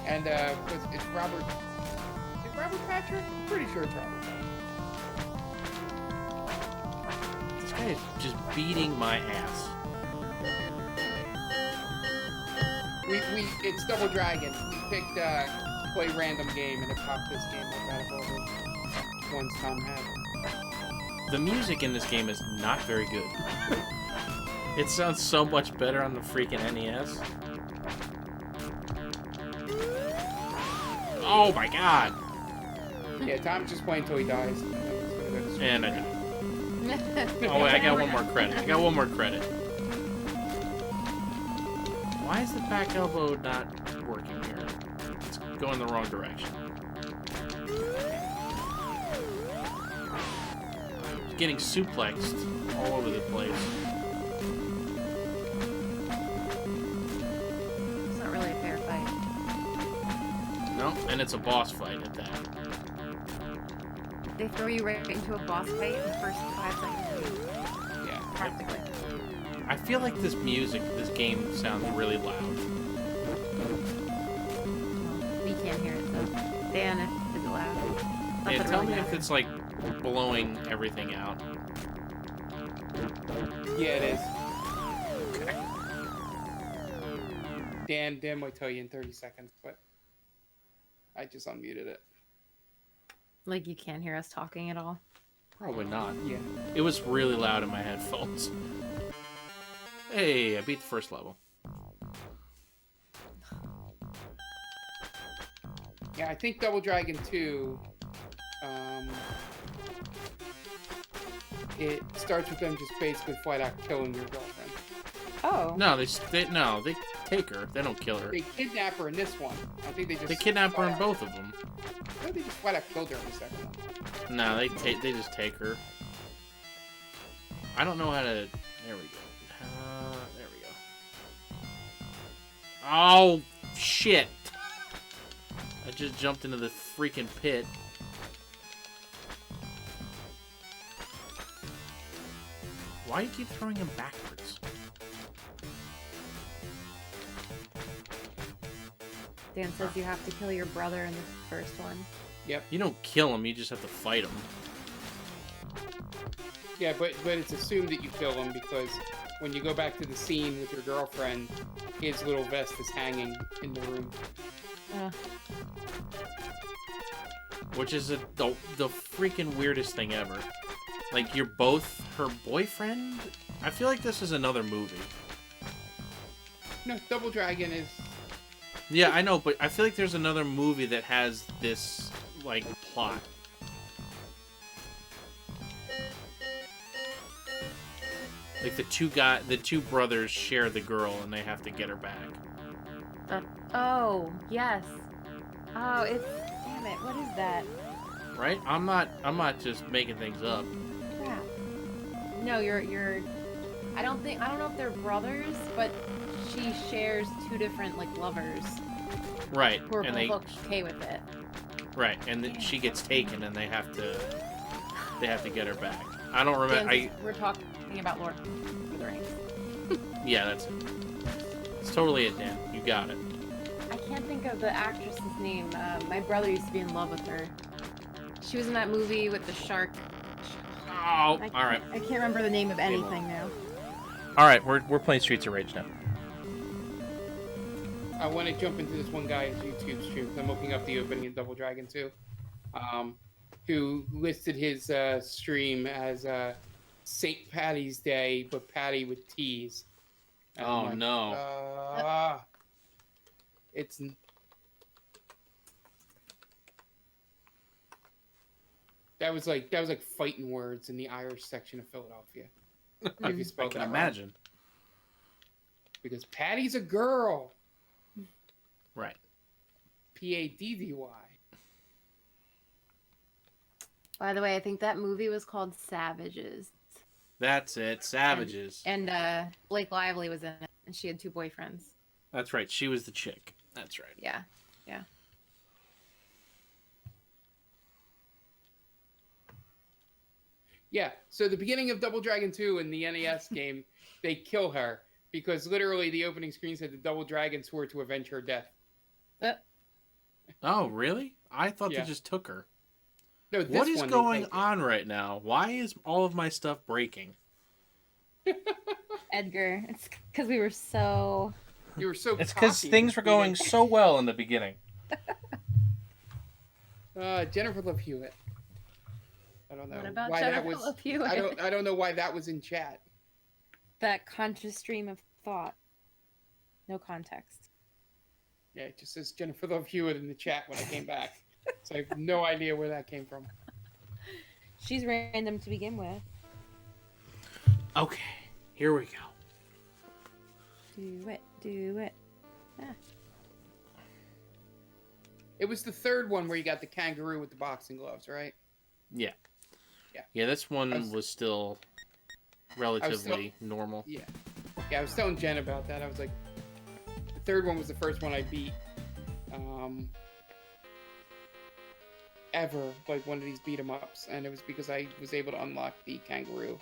And it's Robert. Is it Robert Patrick? I'm pretty sure it's Robert Patrick. This guy is just beating my ass. It's Double Dragon. We picked play random game and it popped this game up out of all the ones Tom had. The music in this game is not very good. It sounds so much better on the freaking NES. Oh my god! Yeah, Tom's just playing until he dies. And I died. Oh wait, I got one more credit. Why is the back elbow not working here? It's going the wrong direction. getting suplexed all over the place. It's not really a fair fight. No, and it's a boss fight at that. They throw you right into a boss fight in the first 5 seconds of the game. Yeah. Practically. I feel like this game sounds really loud. We can't hear it, so. Dan, is it loud? Not Yeah, that it tell really me if matters. it's like blowing everything out. Yeah, it is. Dan might tell you in 30 seconds, but I just unmuted it. Like you can't hear us talking at all. Probably not. Yeah. It was really loud in my headphones. Hey, I beat the first level. Yeah, I think Double Dragon 2, it starts with them just basically flat out killing your girlfriend. Oh. No, they take her. They don't kill her. They kidnap her in this one. I think they just... They kidnap her flat in out- both of them. I think they just flat out killed her in the second one. No, they just take her. I don't know how to... There we go. There we go. Oh, shit. I just jumped into the freaking pit. Why do you keep throwing him backwards? Dan says you have to kill your brother in the first one. Yep. You don't kill him, you just have to fight him. Yeah, but it's assumed that you kill him because when you go back to the scene with your girlfriend, his little vest is hanging in the room. Which is the freaking weirdest thing ever. Like, you're both her boyfriend? I feel like this is another movie. No, Double Dragon is... Yeah, I know, but I feel like there's another movie that has this, like, plot. Like, the two brothers share the girl and they have to get her back. Oh, yes. Oh, it's... Damn it, what is that? Right? I'm not just making things up. Crap. No, you're... I don't know if they're brothers, but she shares 2 different, like, lovers. Right. Who are And both okay with it. right, and she gets taken and they have to get her back. I don't remember. We're talking about Lord of the Rings. Yeah, that's it. It's totally it, Dan. You got it. I can't think of the actress's name. My brother used to be in love with her. She was in that movie with the shark. Oh, all right. I can't remember the name of anything now. All right, we're playing Streets of Rage now. I want to jump into this one guy's YouTube stream. I'm looking up the opening in Double Dragon 2, who listed his stream as St. Patty's Day, but Patty with T's. And I'm Oh, like, no. It's... That was like fighting words in the Irish section of Philadelphia. If you I spelled can that right. imagine. Because Patty's a girl. Right. Paddy. By the way, I think that movie was called Savages. That's it. Savages. And Blake Lively was in it, and she had 2 boyfriends. That's right. She was the chick. That's right. Yeah, yeah. Yeah, so the beginning of Double Dragon 2 in the NES game, they kill her because literally the opening screen said the Double Dragon swore to avenge her death. Oh, really? I thought Yeah. they just took her. No, this What is one they going take it. on right now? Why is all of my stuff breaking? Edgar, it's because we were so... You were so It's because cocky. things were going so well in the beginning. Jennifer Love Hewitt. I don't know What about why Jennifer that was. Love Hewitt? I don't know why that was in chat. That conscious stream of thought. No context. Yeah, it just says Jennifer Love Hewitt in the chat when I came back. So I have no idea where that came from. She's random to begin with. Okay, here we go. Do it, do it. Ah. It was the third one where you got the kangaroo with the boxing gloves, right? Yeah. Yeah, this one was still relatively still- normal. Yeah. Yeah, I was telling Jen about that. I was like, the third one was the first one I beat. Ever, like one of these beat 'em ups, and it was because I was able to unlock the kangaroo.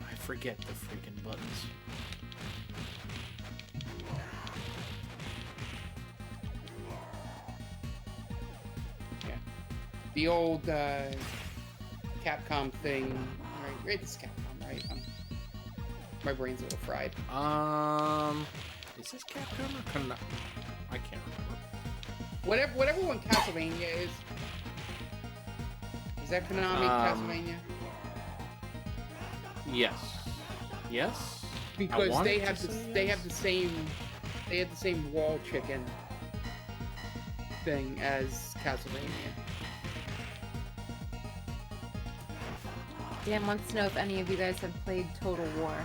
I forget the freaking buttons. Yeah. The old Capcom thing. Right, it's Capcom, right? My brain's a little fried. Is this Capcom or Konami? I can't remember. Whatever one Castlevania is. Is that Konami Castlevania? Yes. Yes? Because wanted they to have say they yes. have the same wall chicken thing as Castlevania. Dan wants to know if any of you guys have played Total War.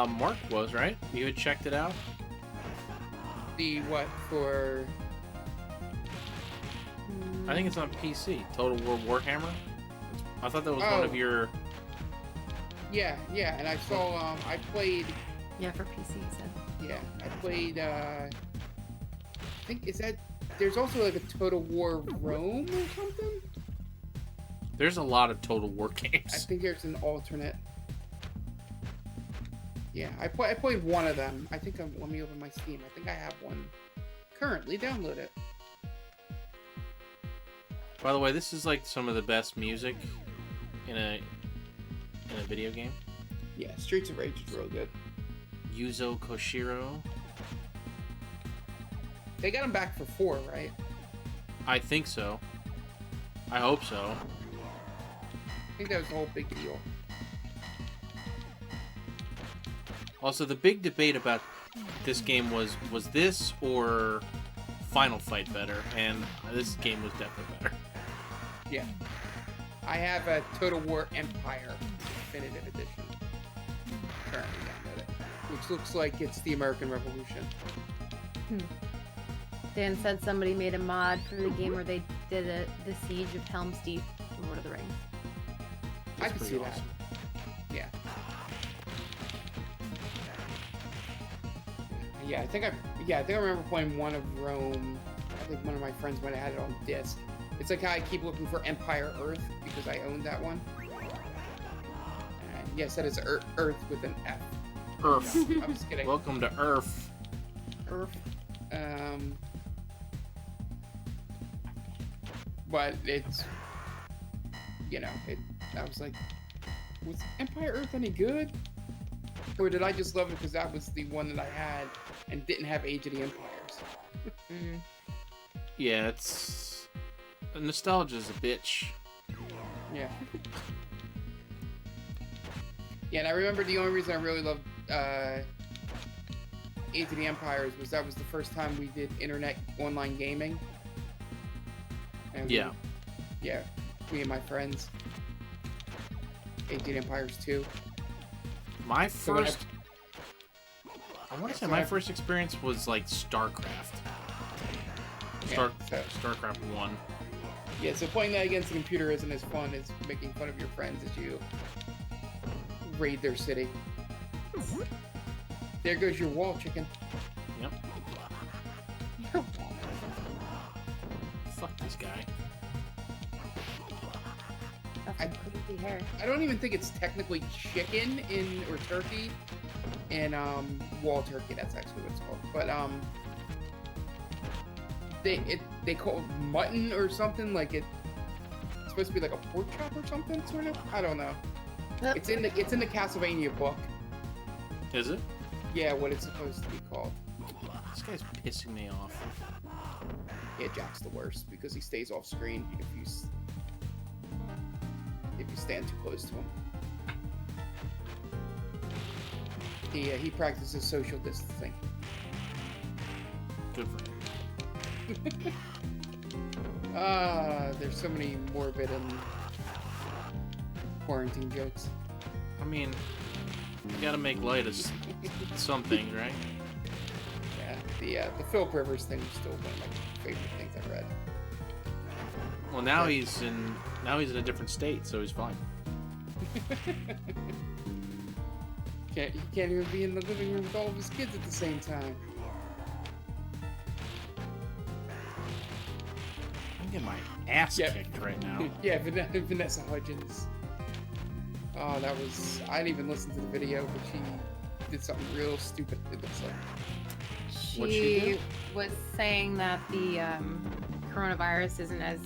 Mark was, right? You had checked it out? The what for? I think it's on PC. Total War Warhammer? I thought that was one of your... Yeah, and I saw I played. Yeah, for PC, you said. Yeah, I played. I think is that. There's also like a Total War Rome or something. There's a lot of Total War I games. think there's an alternate. Yeah, I played one of them. I think let me open my Steam. I think I have one currently. Download it. By the way, this is like some of the best music in a video game. Yeah, Streets of Rage is real good. Yuzo Koshiro. They got him back for 4, right? I think so. I hope so. I think that was the whole big deal. Also, the big debate about this game was this or Final Fight better? And this game was definitely better. Yeah. I have a Total War Empire Definitive Edition. Currently downloaded. Which looks like it's the American Revolution. Dan said somebody made a mod for the game where they did the Siege of Helm's Deep in Lord of the Rings. I can pretty see awesome. that. Yeah. Yeah, I think I remember playing one of Rome. I think one of my friends might have had it on disc. It's like how I keep looking for Empire Earth because I owned that one. And yes, that is Earth with an F. Earth. I'm just kidding. Welcome to Earth. Earth. But it's, I was like, was Empire Earth any good? Or did I just love it because that was the one that I had and didn't have Age of the Empires? Yeah, it's... Nostalgia's a bitch. Yeah. Yeah, and I remember the only reason I really loved Age of the Empires was that was the first time we did internet online gaming. And Yeah. Me and my friends. Age of the Empires 2. My So when first... I want to say my first experience was like StarCraft. StarCraft 1. Yeah, so playing that against the computer isn't as fun as making fun of your friends as you raid their city. There goes your wall, chicken. Yep. Your wall. Fuck this guy. That's some creepy hair. I don't even think it's technically chicken or turkey in wall turkey. That's actually what it's called. But they call it mutton or something, like it's supposed to be like a pork chop or something, sort of. I don't know. It's in the Castlevania book. Is it? Yeah, what it's supposed to be called. This guy's pissing me off. Yeah, Jack's the worst because he stays off screen if you stand too close to him. He practices social distancing. Good for him. There's so many morbid and quarantine jokes. I mean, you gotta make light of some things, right? Yeah, the Philip Rivers thing was still one of my favorite things I read. Well, now he's in a different state, so he's fine. He can't even be in the living room with all of his kids at the same time. I'm getting my ass kicked right now. Yeah, Vanessa Hudgens. Oh, I didn't even listen to the video, but she did something real stupid, it looks like. What'd she She do? was saying that the coronavirus isn't as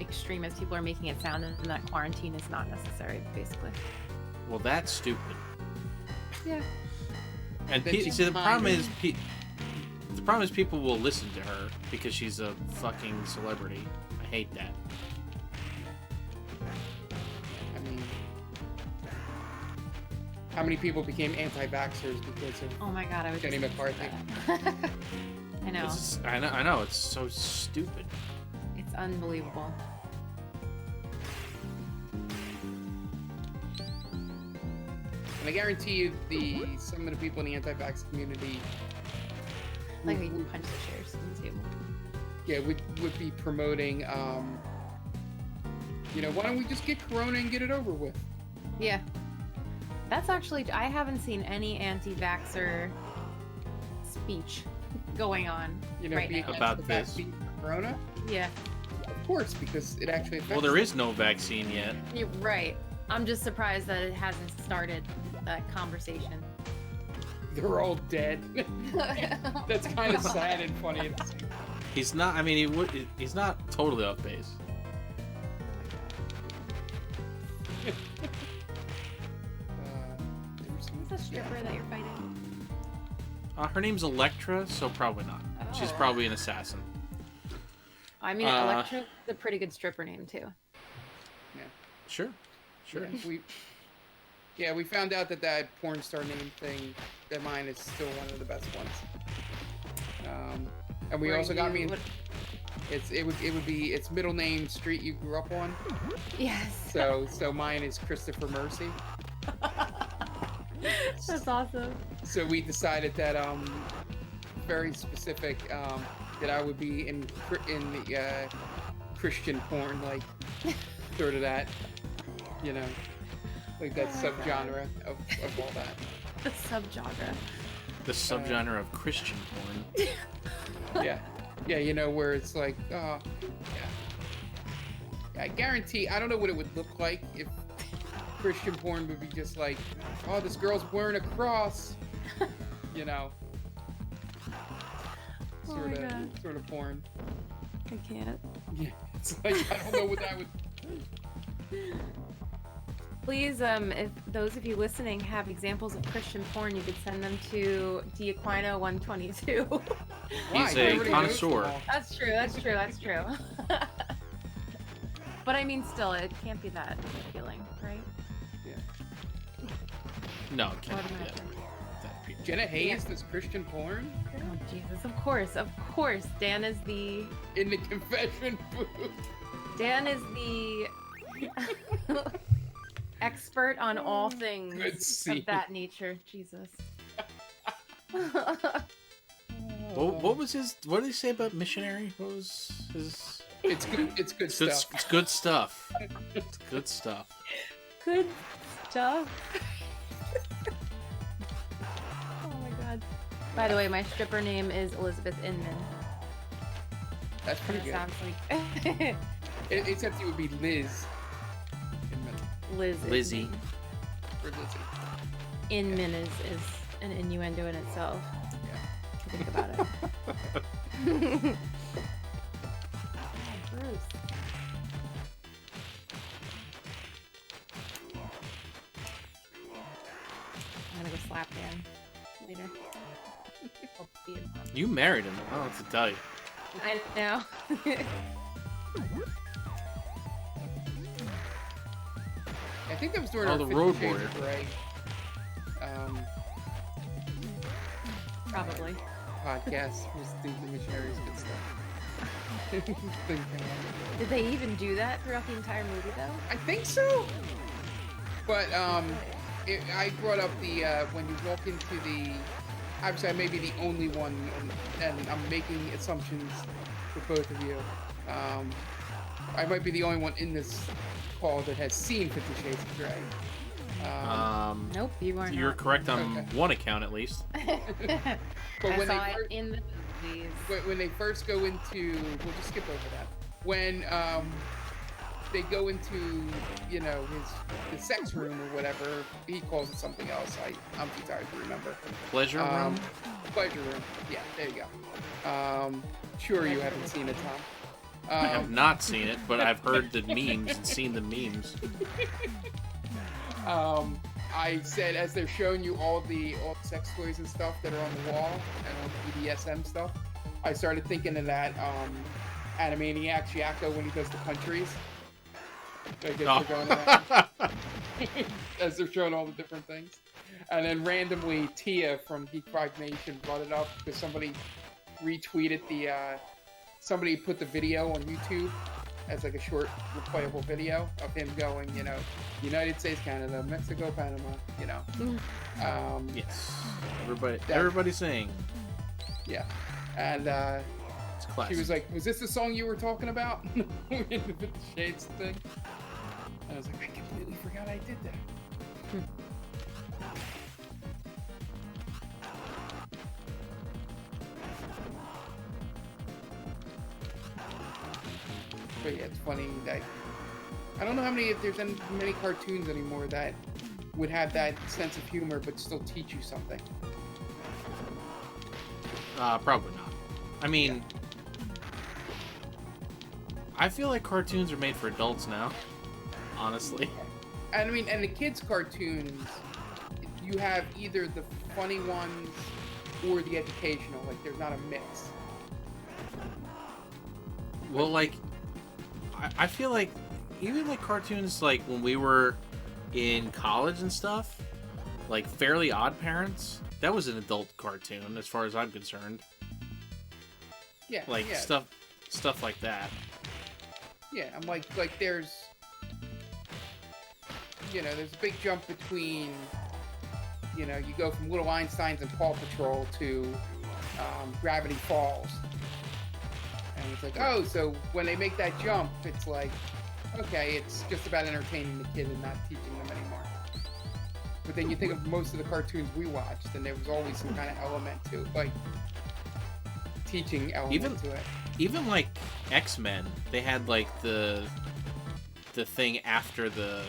extreme as people are making it sound, and that quarantine is not necessary, basically. Well, that's stupid. Yeah. And Then she see, the problem kinda- is, people will listen to her because she's a fucking celebrity. I hate that. I mean, how many people became anti-vaxxers because of Oh my god, I was Jenny just gonna say McCarthy? that. I know. I know. It's so stupid. It's unbelievable. And I guarantee you, some of the people in the anti-vax community Like we punch the chairs on the table. yeah, would be promoting, why don't we just get Corona and get it over with? Yeah. That's actually, I haven't seen any anti-vaxxer speech going on right be now. against About the this. vaccine for Corona? Yeah, Of course, because it actually affects Well, there them. is no vaccine yet. you're right. I'm just surprised that it hasn't started that conversation. They're all dead. That's kind of sad and funny at the same time. He's not. I mean, he's not totally off base. Who's the stripper that you're fighting? Her name's Electra, so probably not. She's Oh. probably an assassin. I mean, Electra's a pretty good stripper name, too. Sure. We found out that porn star name thing, that mine is still one of the best ones. And we Where also got you me. would- It would be its middle name, street you grew up on. Yes. So mine is Christopher Mercy. That's awesome. So we decided that very specific that I would be in the Christian porn, like sort of that, like that Oh my subgenre of all that. The subgenre. The subgenre of Christian porn. Yeah, where it's like, yeah. I guarantee, I don't know what it would look like if Christian porn would be just like, oh, this girl's wearing a cross, Oh my God. sort of porn. I can't. Yeah, it's like, I don't know what that would. Please, if those of you listening have examples of Christian porn, you could send them to Diaquino122. He's Why? a Everybody knows connoisseur. them all. That's true. But I mean, still, it can't be that appealing, right? No, it can't be Automatic. that. Jenna Hayes does Christian porn Oh, Jesus, of course. Dan is the in the confession booth. expert on all things Good scene. of that nature. Jesus. What was his? What did he say about missionary? What was his? It's good. It's good stuff. It's good stuff. It's good stuff. Good stuff. Oh my god. By the way, my stripper name is Elizabeth Inman. That's pretty good. Sounds like Except it would be Liz. Liz. Lizzie. Inman. Or Lizzie. Inman is an innuendo in itself. Yeah. Think about it. Oh, Bruce. I'm gonna go slap Dan later. I'll beat him up. You married him. I don't know what to tell you. I know. I think that was during Oh, our the 50 Road Shades Warrior. of Grey Probably. podcast was the missionaries good stuff. Did they even do that throughout the entire movie, though? I think so. But I brought up the when you walk into the. Obviously, I may be the only one, and I'm making assumptions for both of you. I might be the only one in this call that has seen 50 Shades of Grey. Nope, you are You're not. correct on one account at least. But I when saw they it in the movies. when they first go into, we'll just skip over that. When they go into, you know, his sex room or whatever, he calls it something else. I'm too tired to remember. Pleasure room? Pleasure room. Yeah, there you go. Sure, you haven't seen it, Tom. I have not seen it, but I've heard the memes and seen the memes. I said, as they're showing you all the sex toys and stuff that are on the wall and all the BDSM stuff, I started thinking of that Animaniac Chiako when he does the countries. I guess they're going around as they're showing all the different things. And then randomly, Tia from Geek Vibe Nation brought it up because somebody retweeted somebody put the video on YouTube as like a short replayable video of him going, you know, United States, Canada, Mexico, Panama, you know. Yes. Everybody's saying. Yeah. And It's classic. she was like, was this the song you were talking about? In the 50 Shades thing? And I was like, I completely forgot I did that. But yeah, it's funny that I don't know if there's many cartoons anymore that would have that sense of humor but still teach you something. Probably not. I mean, I feel like cartoons are made for adults now, honestly. And I mean, and the kids' cartoons, you have either the funny ones or the educational. Like, there's not a mix. Well, like, I feel like even like cartoons like when we were in college and stuff, like Fairly Odd Parents, that was an adult cartoon as far as I'm concerned. Yeah. Like yeah. stuff like that. Yeah, I'm like there's, you know, there's a big jump between, you know, you go from Little Einsteins and Paw Patrol to Gravity Falls. And it's like, oh, so when they make that jump, it's like, okay, it's just about entertaining the kid and not teaching them anymore. But then you think of most of the cartoons we watched, and there was always some kind of element to it, like teaching element to it. Even like X-Men, they had like the thing after the,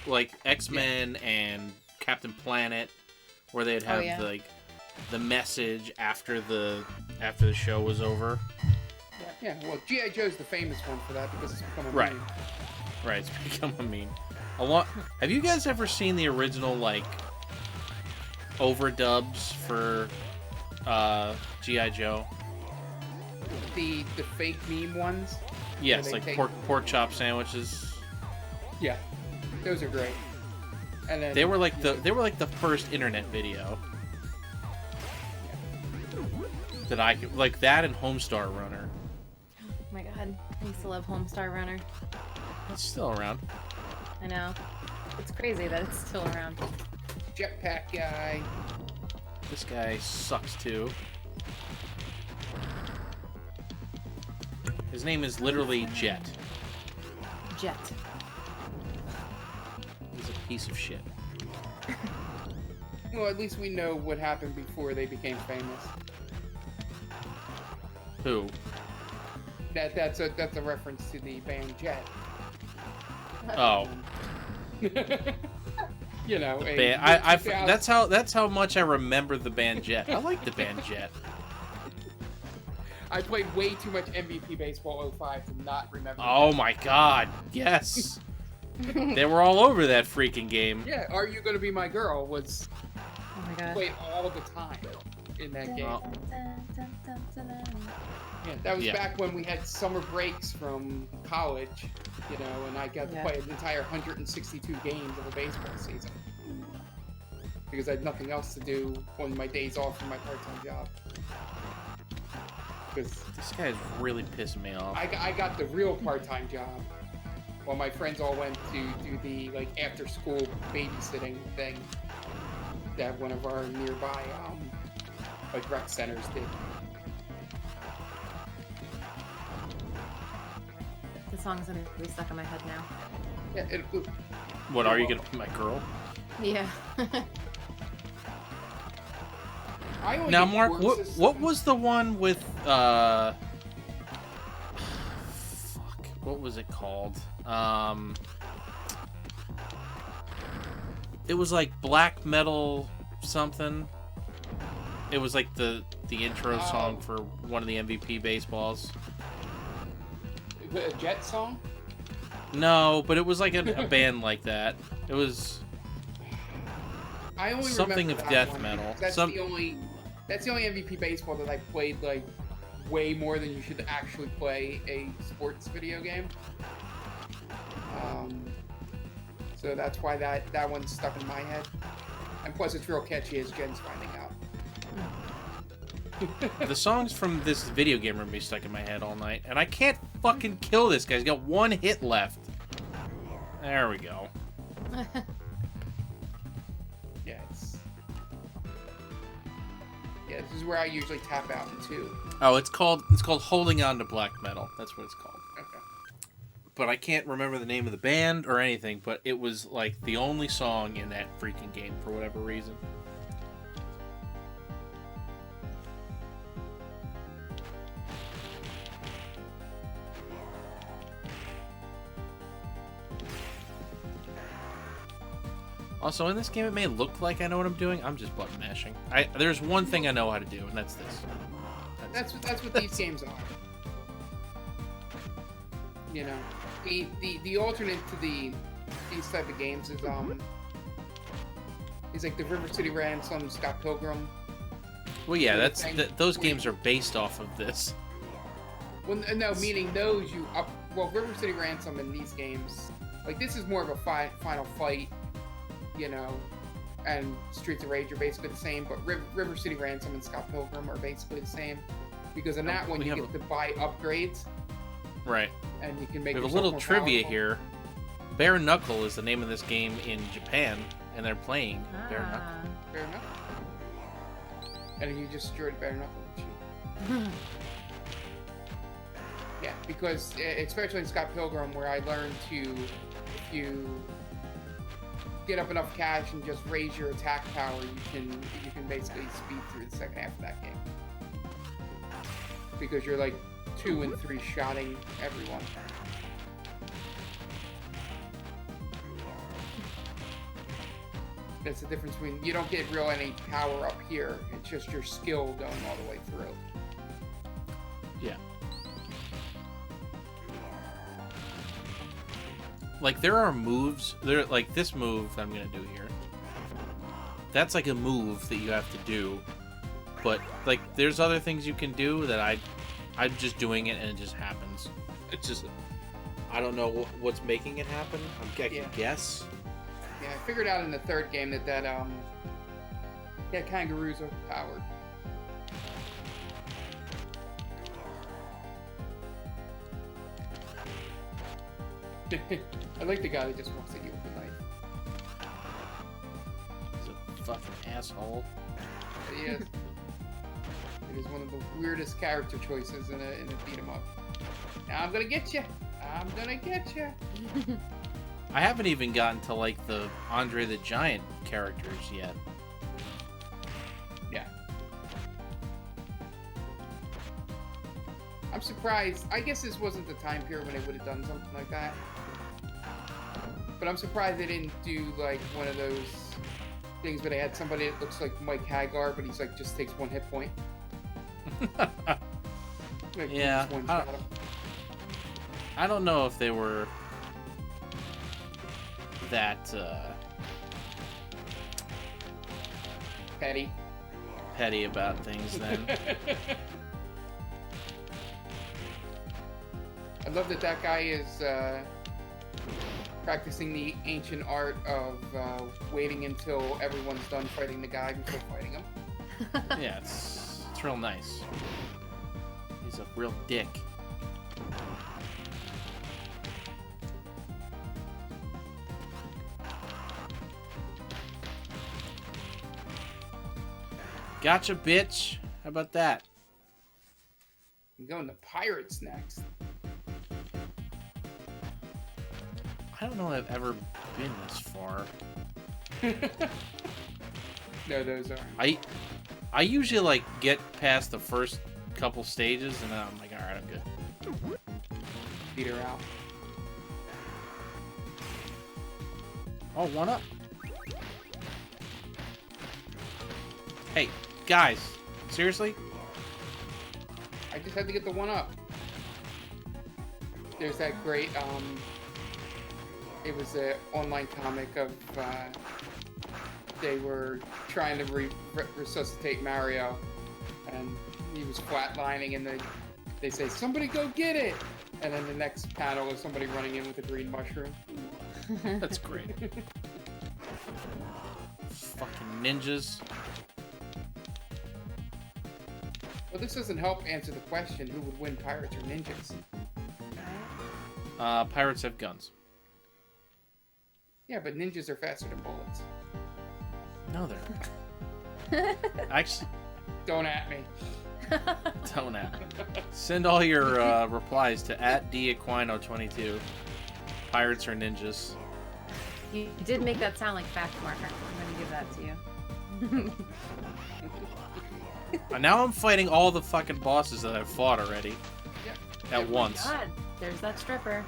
like X-Men and Captain Planet, where they'd have like the message after the show was over. Yeah, well, G.I. Joe's the famous one for that because it's become a Right. meme. Right, it's become a meme. Have you guys ever seen the original like overdubs for G.I. Joe? The fake meme ones? Yes, like pork chop sandwiches. Yeah, those are great. And then They were like the first internet video that I could, like that and Homestar Runner. Oh my god, I used to love Homestar Runner. It's still around. I know. It's crazy that it's still around. Jetpack guy. This guy sucks too. His name is literally Jet. Jet. He's a piece of shit. Well, at least we know what happened before they became famous. Who? That's a reference to the band Jet. Oh. You know, that's how much I remember the band Jet. I like the band Jet. I played way too much MVP Baseball 05 to not remember. Oh my god, yes. They were all over that freaking game. Yeah, Are You Gonna Be My Girl was Oh my god. played all the time in that game. Oh. Yeah, that was Yeah. back when we had summer breaks from college, you know, and I got to play an entire 162 games of a baseball season. Because I had nothing else to do on my days off from my part-time job. Because This guy's really pissing me off. I got the real part-time job while my friends all went to do the like after-school babysitting thing that one of our nearby like rec centers did. song's gonna be stuck in my head now. Yeah, What are you gonna my girl? Yeah. I only Now, get Mark, choruses. what was the one with fuck, what was it called? It was like black metal something. It was like the intro song for one of the MVP baseballs. A Jet song? No, but it was like a band like that. It was I only something remember of that death one metal. because That's Some the only MVP baseball that I played like way more than you should actually play a sports video game. So that's why that one's stuck in my head. And plus, it's real catchy, as Jen's finding out. the songs from this video game are gonna be stuck in my head all night, and I can't fucking kill this guy. He's got one hit left. There we go. Yeah, this is where I usually tap out into. Oh, it's called Holding On to Black Metal. That's what it's called. Okay. But I can't remember the name of the band or anything, but it was like the only song in that freaking game for whatever reason. Also, in this game, it may look like I know what I'm doing. I'm just button mashing. There's one thing I know how to do, and that's this. That's what these games are. You know, the alternate to these type of games is like the River City Ransom, Scott Pilgrim. Well, yeah, those Wait. games are based off of this. Well, no, meaning those you up. Well, River City Ransom in these games, like this is more of a final fight, you know, and Streets of Rage are basically the same, but River City Ransom and Scott Pilgrim are basically the same, because in that one you get to buy upgrades, Right. and you can make. We have a yourself little more trivia powerful. here. Bare Knuckle is the name of this game in Japan, and they're playing Bare Knuckle. Bare Knuckle. And you just destroyed Bare Knuckle, didn't you? Yeah, because especially in Scott Pilgrim, where I learned to, if you get up enough cash and just raise your attack power, you can basically speed through the second half of that game. Because you're like 2 and 3 shotting everyone. That's the difference between, you don't get real any power up here, it's just your skill going all the way through. Yeah. Like, there are moves, like this move that I'm gonna do here. That's like a move that you have to do. But, like, there's other things you can do that I'm just doing it and it just happens. It's just, I don't know what's making it happen. I can guess. Yeah, I figured out in the third game that kangaroos are powered. I like the guy that just walks at you with a knife. He's a fucking asshole. He is. It is one of the weirdest character choices in a beat 'em up. Now I'm gonna get you. I'm gonna get you. I haven't even gotten to, like, the Andre the Giant characters yet. Yeah. I'm surprised. I guess this wasn't the time period when they would have done something like that. But I'm surprised they didn't do, like, one of those things where they had somebody that looks like Mike Hagar, but he's, like, just takes 1 hit point. Like, Yeah, just one-shot him. I don't know if they were that Petty. petty about things then. I love that guy is practicing the ancient art of waiting until everyone's done fighting the guy before fighting him. Yeah, it's real nice. He's a real dick. Gotcha, bitch. How about that? I'm going to pirates next. know I've ever been this far. No, those are. I usually like get past the first couple stages and then I'm like, alright, I'm good. Beat her out. Oh, one up. Hey, guys, seriously? I just had to get the one up. There's that great, it was an online comic of, they were trying to resuscitate Mario, and he was flatlining, and they say, somebody go get it! And then the next panel is somebody running in with a green mushroom. That's great. Fucking ninjas. Well, this doesn't help answer the question, who would win, pirates or ninjas? Pirates have guns. Yeah, but ninjas are faster than bullets. No, they're not. Actually, Don't at me. don't at me. Send all your replies to @DAquino22. Pirates or ninjas. You did make that sound like fact marker. I'm gonna give that to you. Now I'm fighting all the fucking bosses that I've fought already. Yeah. At once. God, there's that stripper.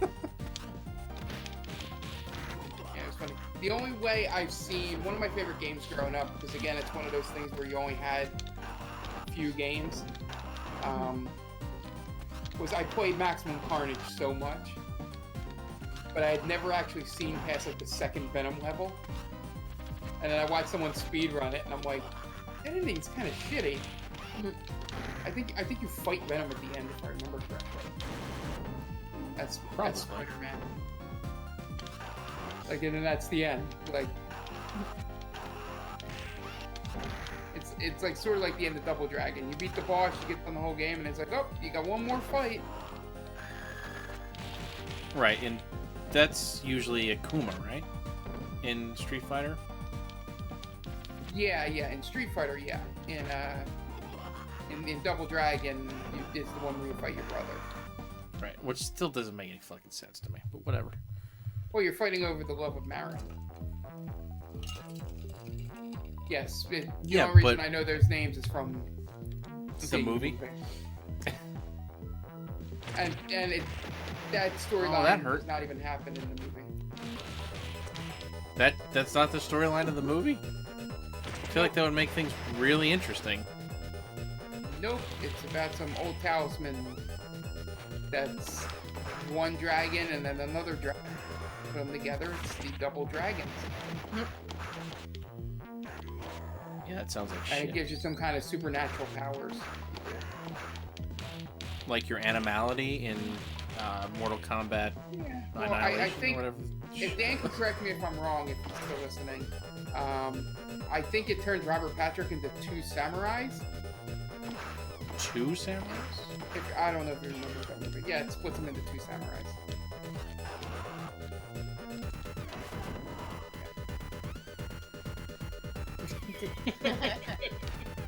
Yeah, it's funny. The only way I've seen one of my favorite games growing up, because again, it's one of those things where you only had a few games, was I played Maximum Carnage so much, but I had never actually seen past like the second Venom level. And then I watched someone speedrun it, and I'm like, that ending's kind of shitty. I think you fight Venom at the end, if I remember correctly. That's Spider-Man. Like, and then that's the end. Like, it's like sort of like the end of Double Dragon. You beat the boss, you get done the whole game, and it's like, oh, you got one more fight. Right, and that's usually Akuma, right? In Street Fighter? Yeah, in Street Fighter, yeah. In Double Dragon, it's the one where you fight your brother. Right, which still doesn't make any fucking sense to me, but whatever. Well, you're fighting over the love of Mara. Yes, the only reason I know those names is from the movie. And that storyline that hurt. does not even happen in the movie. That's not the storyline of the movie? I feel like that would make things really interesting. Nope, it's about some old talisman that's one dragon and then another dragon. Put them together, it's the double dragons. Yeah, that sounds like And shit. it gives you some kind of supernatural powers. Like your animality in Mortal Kombat Yeah. Well, Annihilation I think, or whatever. if Dan can correct me if I'm wrong, if he's still listening, I think it turns Robert Patrick into two samurais. Two samurais? I don't know if you remember that movie. Yeah, it splits him into two samurais.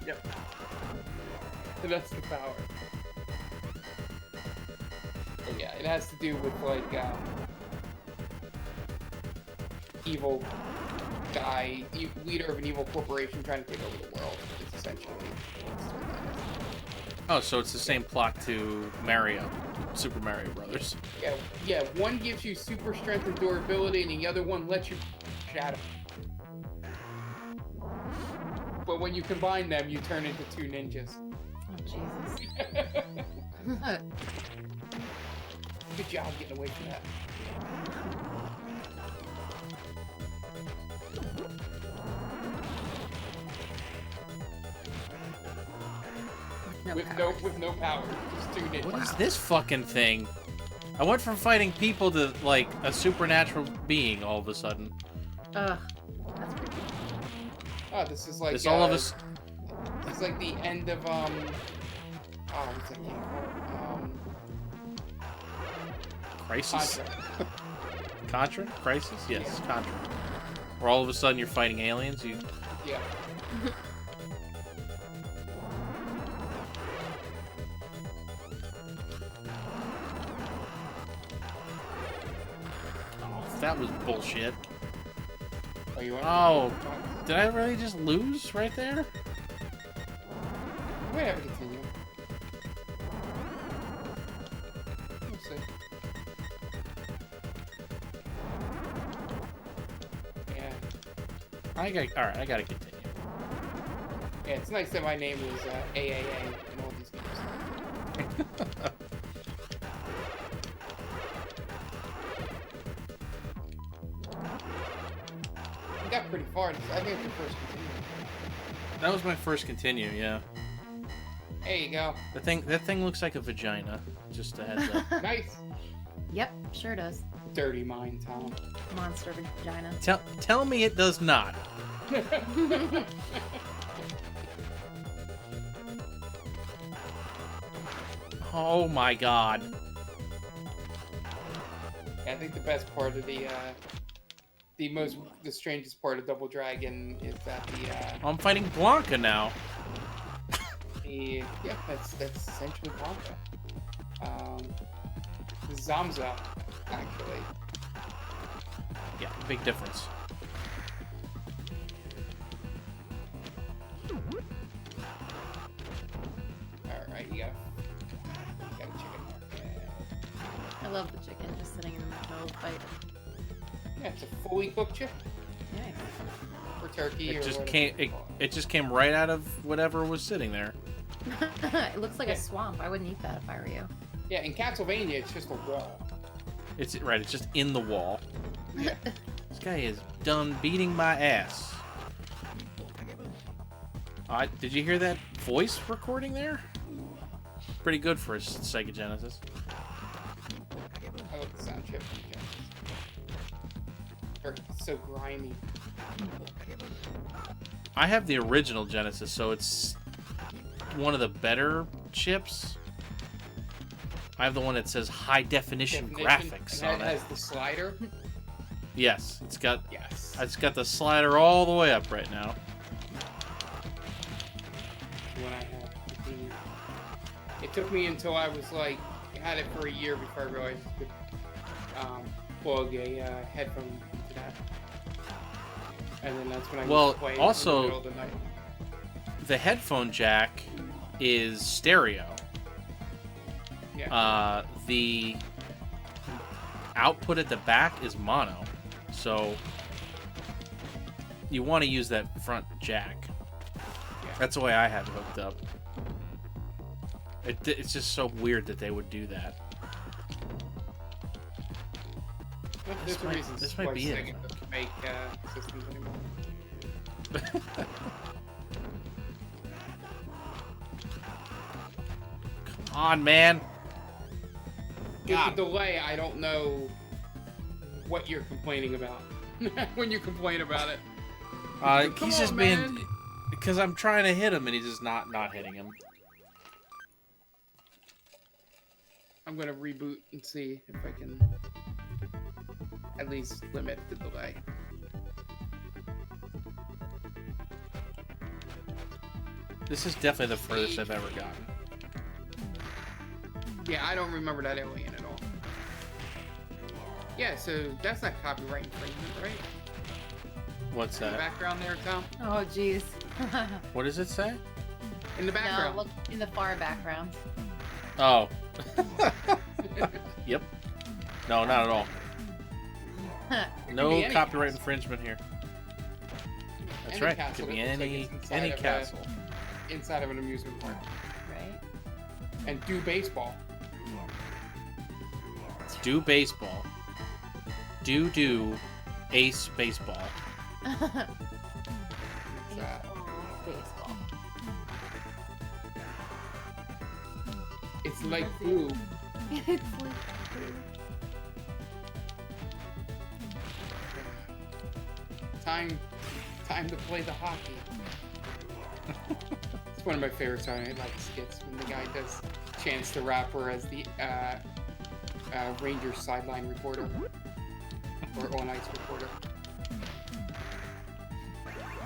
Yep. So that's the power. But yeah, it has to do with like evil guy, leader of an evil corporation trying to take over the world. It's essentially. Oh, so it's the same plot to Mario, Super Mario Brothers. Yeah. One gives you super strength and durability, and the other one lets you shadow. But when you combine them, you turn into two ninjas. Oh, Jesus. Good job getting away from that. With no power, just two ninjas. What is this fucking thing? I went from fighting people to, like, a supernatural being all of a sudden. Ugh. That's creepy. Oh, this is like This all of us... It's like the end of what's that game called? Crisis? Contra. Contra? Crisis? Yes, Yeah. Contra. Where all of a sudden you're fighting aliens, you... Yeah. that was bullshit. Oh, you want? Oh, did I really just lose right there? Wait, have to continue. We'll see. Yeah. All right, I gotta continue. Yeah, it's nice that my name is AAA in all these games. You got pretty far. I think it's your first continue. That was my first continue, yeah. There you go. That thing looks like a vagina. Just a heads up. Nice. Yep, sure does. Dirty mind, Tom. Monster vagina. Tell me it does not. Oh my god. Yeah, I think the best part of the strangest part of Double Dragon is that I'm fighting Blanca now. yeah, that's essentially Blanca. Zamza, actually. Yeah, big difference. Alright, you got a chicken there. I love the chicken just sitting in the middle of the fight. Yeah, it's a fully cooked chicken. Nice. Or turkey It or just whatever came. you call It just came right out of whatever was sitting there. It looks like Yeah. a swamp. I wouldn't eat that if I were you. Yeah, in Castlevania, it's just a wall. It's right. It's just in the wall. Yeah. This guy is done beating my ass. Did you hear that voice recording there? Pretty good for a Sega Genesis. I love the sound chip. It's so grimy. I have the original Genesis, so it's one of the better chips. I have the one that says high definition graphics and on it it. has the slider. Yes, it's got the slider all the way up right now. When I had it took me until I was like had it for a year before I realized you could plug a headphone into that. And then that's when I used to play also, in the middle of the night. The headphone jack is stereo. Yeah. The output at the back is mono, so you want to use that front jack. Yeah. That's the way I have it hooked up. It's just so weird that they would do that. Well, this there's a might- reason this might why be it. Sega doesn't make systems anymore. Come on, man. With God. the delay, I don't know what you're complaining about when you complain about it. Come He's just on, being man. because I'm trying to hit him and he's just not hitting him. I'm gonna reboot and see if I can at least limit the delay. This is definitely the furthest I've ever gotten. Yeah, I don't remember that alien at all. Yeah, so that's not copyright infringement, right? What's In the that? background there, Tom? Oh, jeez. What does it say? In the No, background. look in the far background. Oh. Yep. No, not at all. No be any copyright castle. infringement here. That's Any right. It castle could be that looks like it's inside any of a- castle. Inside of an amusement park. Right? And do baseball. Do baseball. Do ace baseball. It's, Baseball. it's like glue. It's like Time to play the hockey. It's one of my favorite Saturday Night skits when the guy does Chance the Rapper as the Rangers sideline reporter or on ice reporter.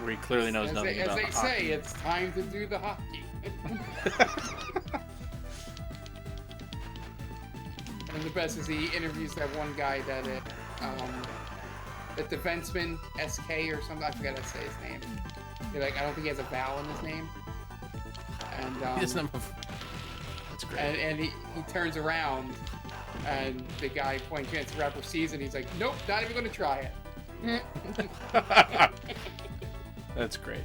Where he clearly knows nothing as about they the say, hockey. it's time to do the hockey. And the best is he interviews that one guy that the defenseman SK or something. I forgot to say his name. You're like, I don't think he has a vowel in his name. And He doesn't have a... That's great. and he turns around, and the guy playing Chance the Rapper sees it, and he's like, nope, not even going to try it. That's great.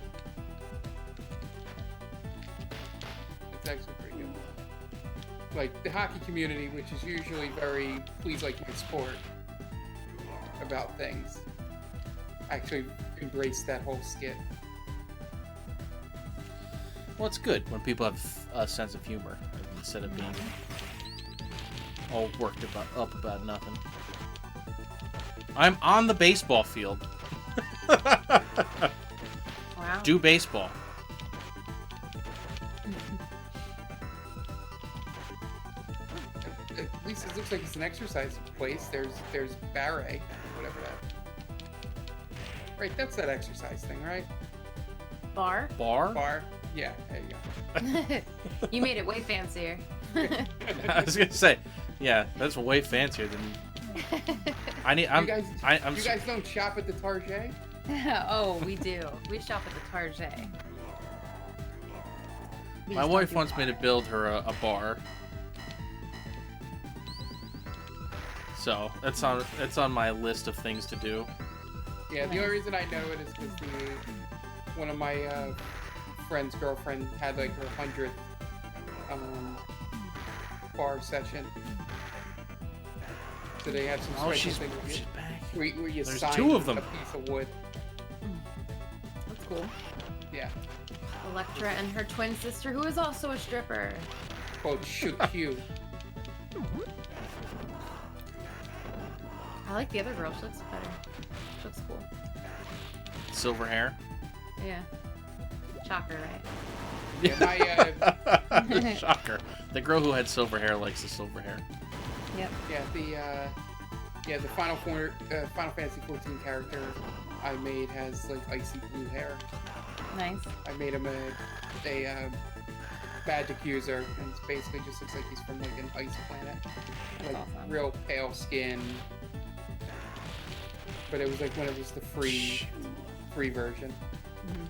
It's actually pretty good. Like, the hockey community, which is usually very please like your sport about things, actually embraced that whole skit. Well, it's good when people have a sense of humor instead of being all worked up about nothing. I'm on the baseball field. Wow. Do baseball. At least it looks like it's an exercise place. There's barre, whatever that. Right, that's that exercise thing, right? Bar? Bar? Bar. Yeah, there you go. You made it way fancier. I was gonna say, yeah, that's way fancier than. I'm. You guys don't shop at the Target? Oh, we do. We shop at the Target. We My just wife don't do wants me to bar. build her a bar. So that's on my list of things to do. Yeah, the only reason I know it is because one of my friend's girlfriend had like her 100th bar session. So they have some special she's thing back. where you There's sign 2 of them. a piece of wood. That's cool. Yeah, Electra and her twin sister, who is also a stripper. called Shoot Q. I like the other girl. She looks better. She looks cool. Silver hair. Yeah. Shocker, right? Yeah, my Shocker. The girl who had silver hair likes the silver hair. Yep. the Final Fantasy 14 character I made has like icy blue hair. Nice. I made him a magic user, and it basically just looks like he's from like an ice planet, That's like awesome. real pale skin. But it was like when it was the free version. Mhm.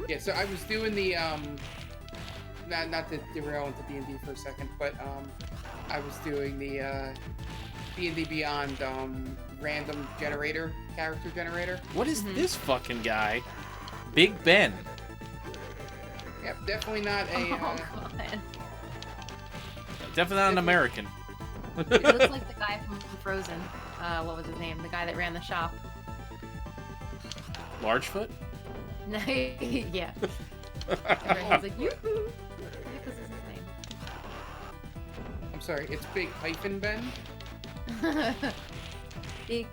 Yeah, so I was doing the not to derail into D&D for a second, but I was doing the D&D Beyond random character generator. What is this fucking guy? Big Ben. Yep, definitely not a. Oh, God. Definitely not an American. It looks like the guy from Frozen. What was his name? The guy that ran the shop. Largefoot? No, yeah. Everyone's like, yoo-hoo. What the heck was his I'm sorry, it's Big Hyphen Ben. name? Big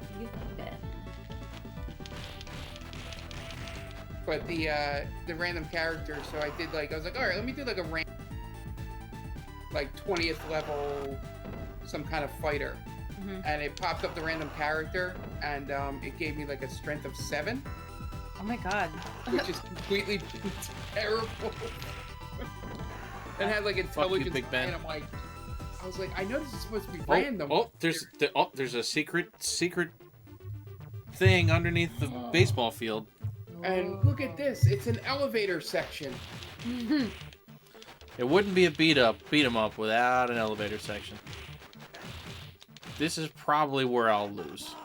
Ben. But the random character, so I was like, all right, let me do like a random, like 20th level, some kind of fighter, and it popped up the random character, and it gave me like a strength of 7, Oh my God. which is completely terrible. And had like intelligence, Big Ben. and I was like, I know this is supposed to be random. There's a secret thing underneath the baseball field. And look at this, it's an elevator section. It wouldn't be a beat 'em up without an elevator section. This is probably where I'll lose.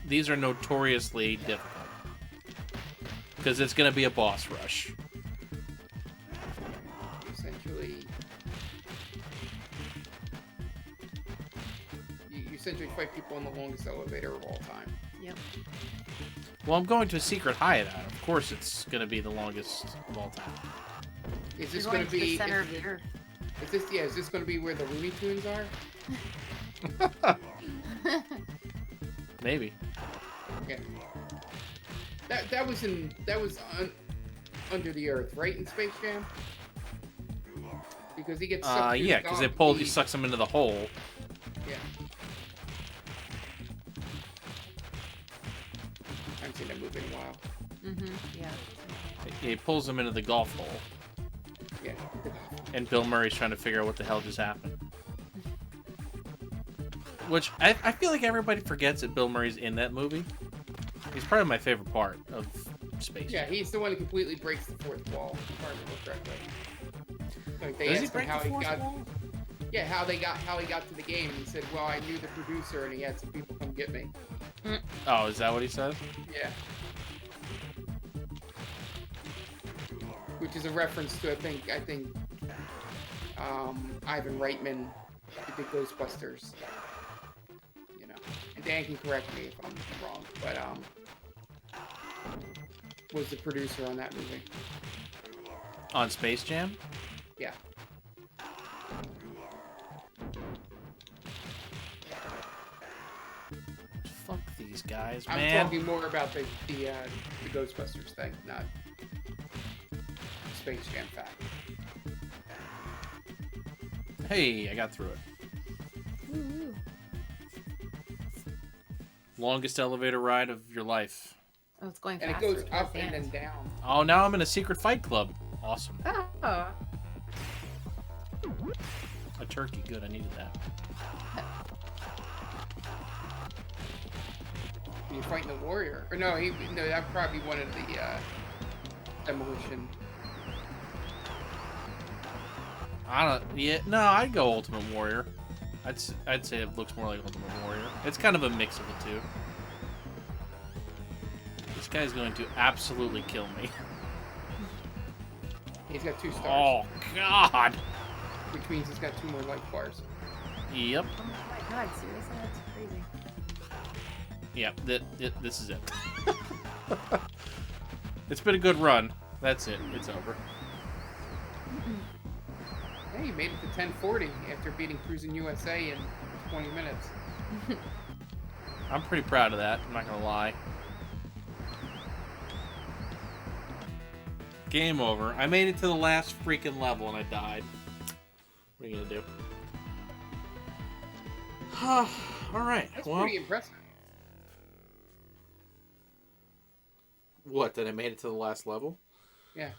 These are notoriously difficult. Because it's going to be a boss rush. Essentially, you essentially fight people in the longest elevator of all time. Yep. Well, I'm going to a secret hideout. Of course it's going to be the longest of all time. Is this You're going going to to the be? center of the earth. Is this going to be where the Looney Tunes are? Maybe. Yeah. That was under the earth, right? In Space Jam. Because he gets sucked through yeah, the because he dog sucks him into the hole. Yeah. I haven't seen that movie in a while. Yeah. He pulls him into the golf hole, Yeah. and Bill Murray's trying to figure out what the hell just happened. Which I feel like everybody forgets that Bill Murray's in that movie. He's probably my favorite part of Space Yeah, Jam. he's the one who completely breaks the fourth wall, if I remember correctly. Like they Does he asked him break how the he fourth got. wall? Yeah, how he got to the game, and he said, "Well, I knew the producer, and he had some people come get me." Oh, is that what he says? Yeah. Which is a reference to I think Ivan Reitman, the big Ghostbusters. You know, and Dan can correct me if I'm wrong, but was the producer on that movie. On Space Jam? Yeah. Fuck these guys, I'm man. talking more about the Ghostbusters thing, not Space Jam fact. Hey, I got through it. Woo-woo. Longest elevator ride of your life. Oh, it's going And it faster. goes towards up the and end. then down. Oh, now I'm in a secret fight club. Awesome. Oh. A turkey. Good, I needed that. You're fighting the warrior. Or no, that probably one of the demolition. I don't. Yeah, no, I'd go Ultimate Warrior. I'd say it looks more like Ultimate Warrior. It's kind of a mix of the two. This guy's going to absolutely kill me. He's got 2 stars, Oh God. which means he's got 2 more life bars. Yep. Oh my god, seriously? That's crazy. Yep. This is it. It's been a good run. That's it. It's over. Hey, you made it to 1040 after beating Cruis'n USA in 20 minutes. I'm pretty proud of that. I'm not gonna lie. Game over. I made it to the last freaking level and I died. What are you gonna do? All right. That's Well, pretty impressive. what? That I made it to the last level? Yeah,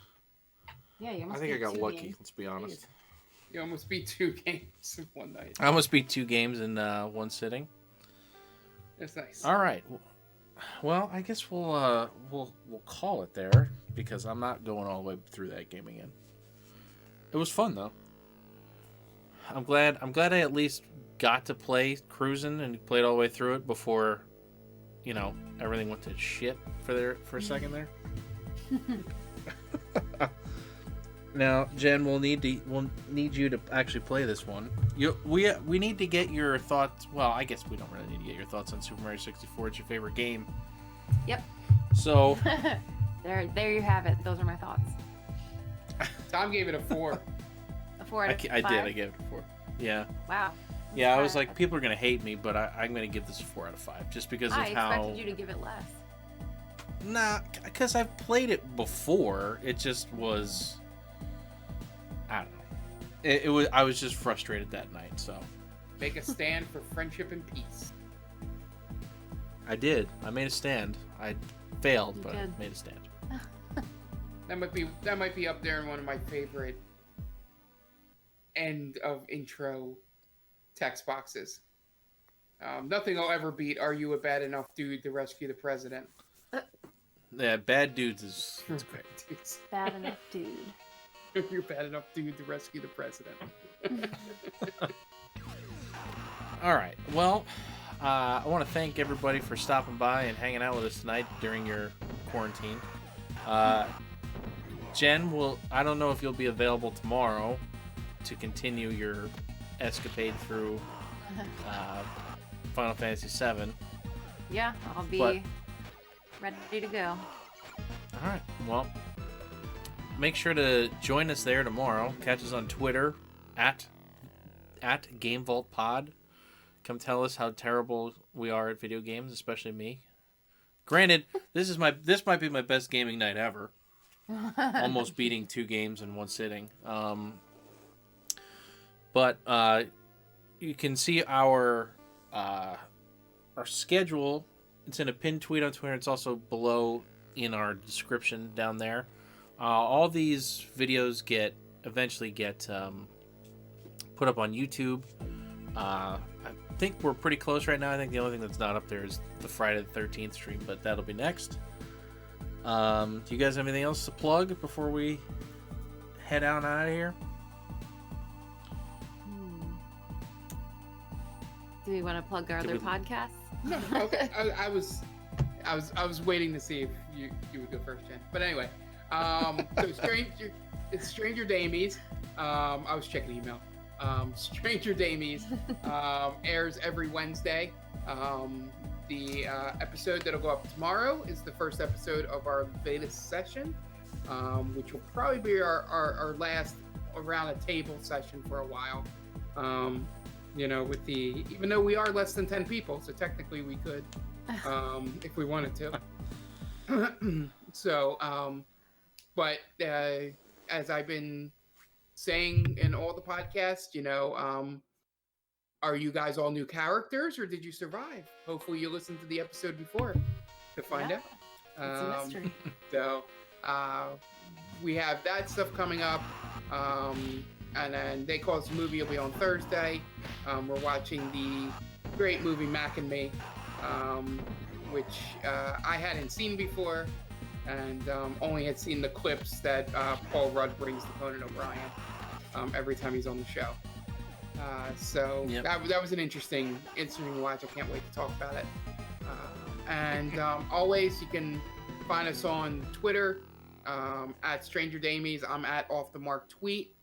Yeah, you I must think I beat got 2 lucky. games. Let's be honest. you almost beat 2 games in one night. I almost beat 2 games in one sitting. That's nice. All right. Well, I guess we'll call it there because I'm not going all the way through that game again. It was fun though. I'm glad I at least got to play Cruis'n and played all the way through it before, everything went to shit for a second there. Now, Jen, we'll need you to actually play this one. We need to get your thoughts. Well, I guess we don't really need to get your thoughts on Super Mario 64. It's your favorite game. Yep. So there you have it. Those are my thoughts. Tom gave it a 4. A 4 out of 5? I did. I gave it a 4. Yeah. Wow. Yeah, I was like, people are gonna hate me, but I'm gonna give this a 4 out of 5 just because of I how. expected you to give it less. Nah, because I've played it before. It just was. I don't know. It was. I was just frustrated that night. So. Make a stand for friendship and peace. I did. I made a stand. I failed, You but did. I made a stand. That might be up there in one of my favorite end of intro text boxes. Nothing will ever beat "Are you a bad enough dude to rescue the president?" Yeah, Bad Dudes is it's great. Bad enough, dude. You're a bad enough dude to rescue the president. All right. Well, I want to thank everybody for stopping by and hanging out with us tonight during your quarantine. Jen, I don't know if you'll be available tomorrow to continue your escapade through Final Fantasy VII. Yeah, I'll be But- ready to go. All right. Well, make sure to join us there tomorrow. Catch us on Twitter at GameVaultPod. Come tell us how terrible we are at video games, especially me. Granted, this might be my best gaming night ever. Almost beating 2 games in one sitting. But you can see our schedule. It's in a pinned tweet on Twitter. It's also below in our description down there. All these videos eventually get put up on YouTube. I think we're pretty close right now. I think the only thing that's not up there is the Friday the 13th stream, but that'll be next. Do you guys have anything else to plug before we head out of here? Do we want to plug our other podcasts? No, okay. I was waiting to see if you would go first, Jen. But anyway, so Stranger Damies. I was checking email. Stranger Damies airs every Wednesday. The episode that'll go up tomorrow is the first episode of our latest session, which will probably be our last around a table session for a while. Even though we are less than 10 people, so technically we could, if we wanted to. So, but as I've been saying in all the podcasts, are you guys all new characters, or did you survive? Hopefully you listened to the episode before to find out. It's a mystery. So we have that stuff coming up. And then They Call Us a Movie will be on Thursday. We're watching the great movie Mac and Me, which I hadn't seen before, and only had seen the clips that Paul Rudd brings to Conan O'Brien every time he's on the show. So Yep. that was an interesting watch. I can't wait to talk about it. And always, you can find us on Twitter at Stranger Damies. I'm at Off the Mark Tweet.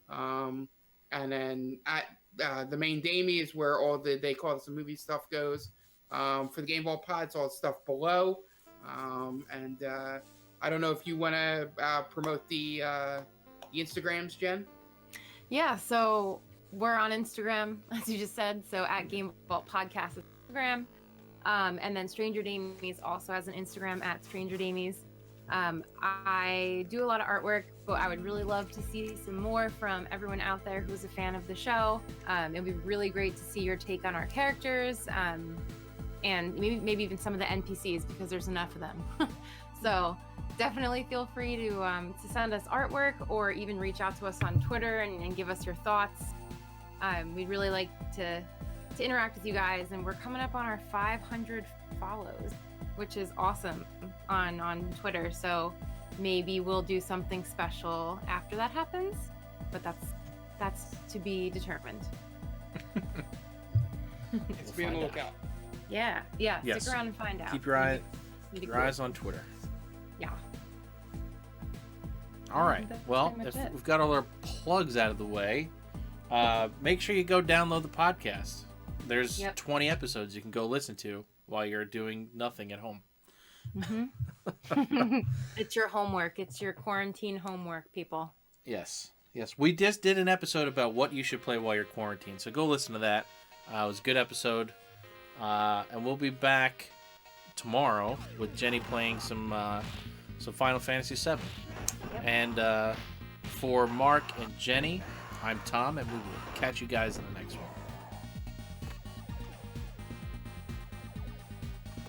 And then at the main Damie is where all the They Call Us a Movie stuff goes. For the Game Vault Pods, all the stuff below. And I don't know if you want to promote the Instagrams, Jen? Yeah, so we're on Instagram, as you just said. So at Game Vault Podcast is Instagram. And then Stranger Damies also has an Instagram at Stranger Damies. I do a lot of artwork, but I would really love to see some more from everyone out there who's a fan of the show. It would be really great to see your take on our characters, and maybe even some of the NPCs, because there's enough of them. So definitely feel free to send us artwork, or even reach out to us on Twitter and give us your thoughts. We'd really like to interact with you guys, and we're coming up on our 500 follows, which is awesome on Twitter. So maybe we'll do something special after that happens, but that's to be determined. It's be on the lookout. Yeah. Yes. Stick around and find out. Keep your eyes on Twitter. Yeah. All right. That's Well, pretty much if it. we've got all our plugs out of the way, make sure you go download the podcast. There's 20 episodes you can go listen to while you're doing nothing at home. Mm-hmm. It's your homework. It's your quarantine homework, people. Yes. We just did an episode about what you should play while you're quarantined, so go listen to that. It was a good episode. And we'll be back tomorrow with Jenny playing some Final Fantasy VII. Yep. And for Mark and Jenny, I'm Tom, and we will catch you guys in the next one.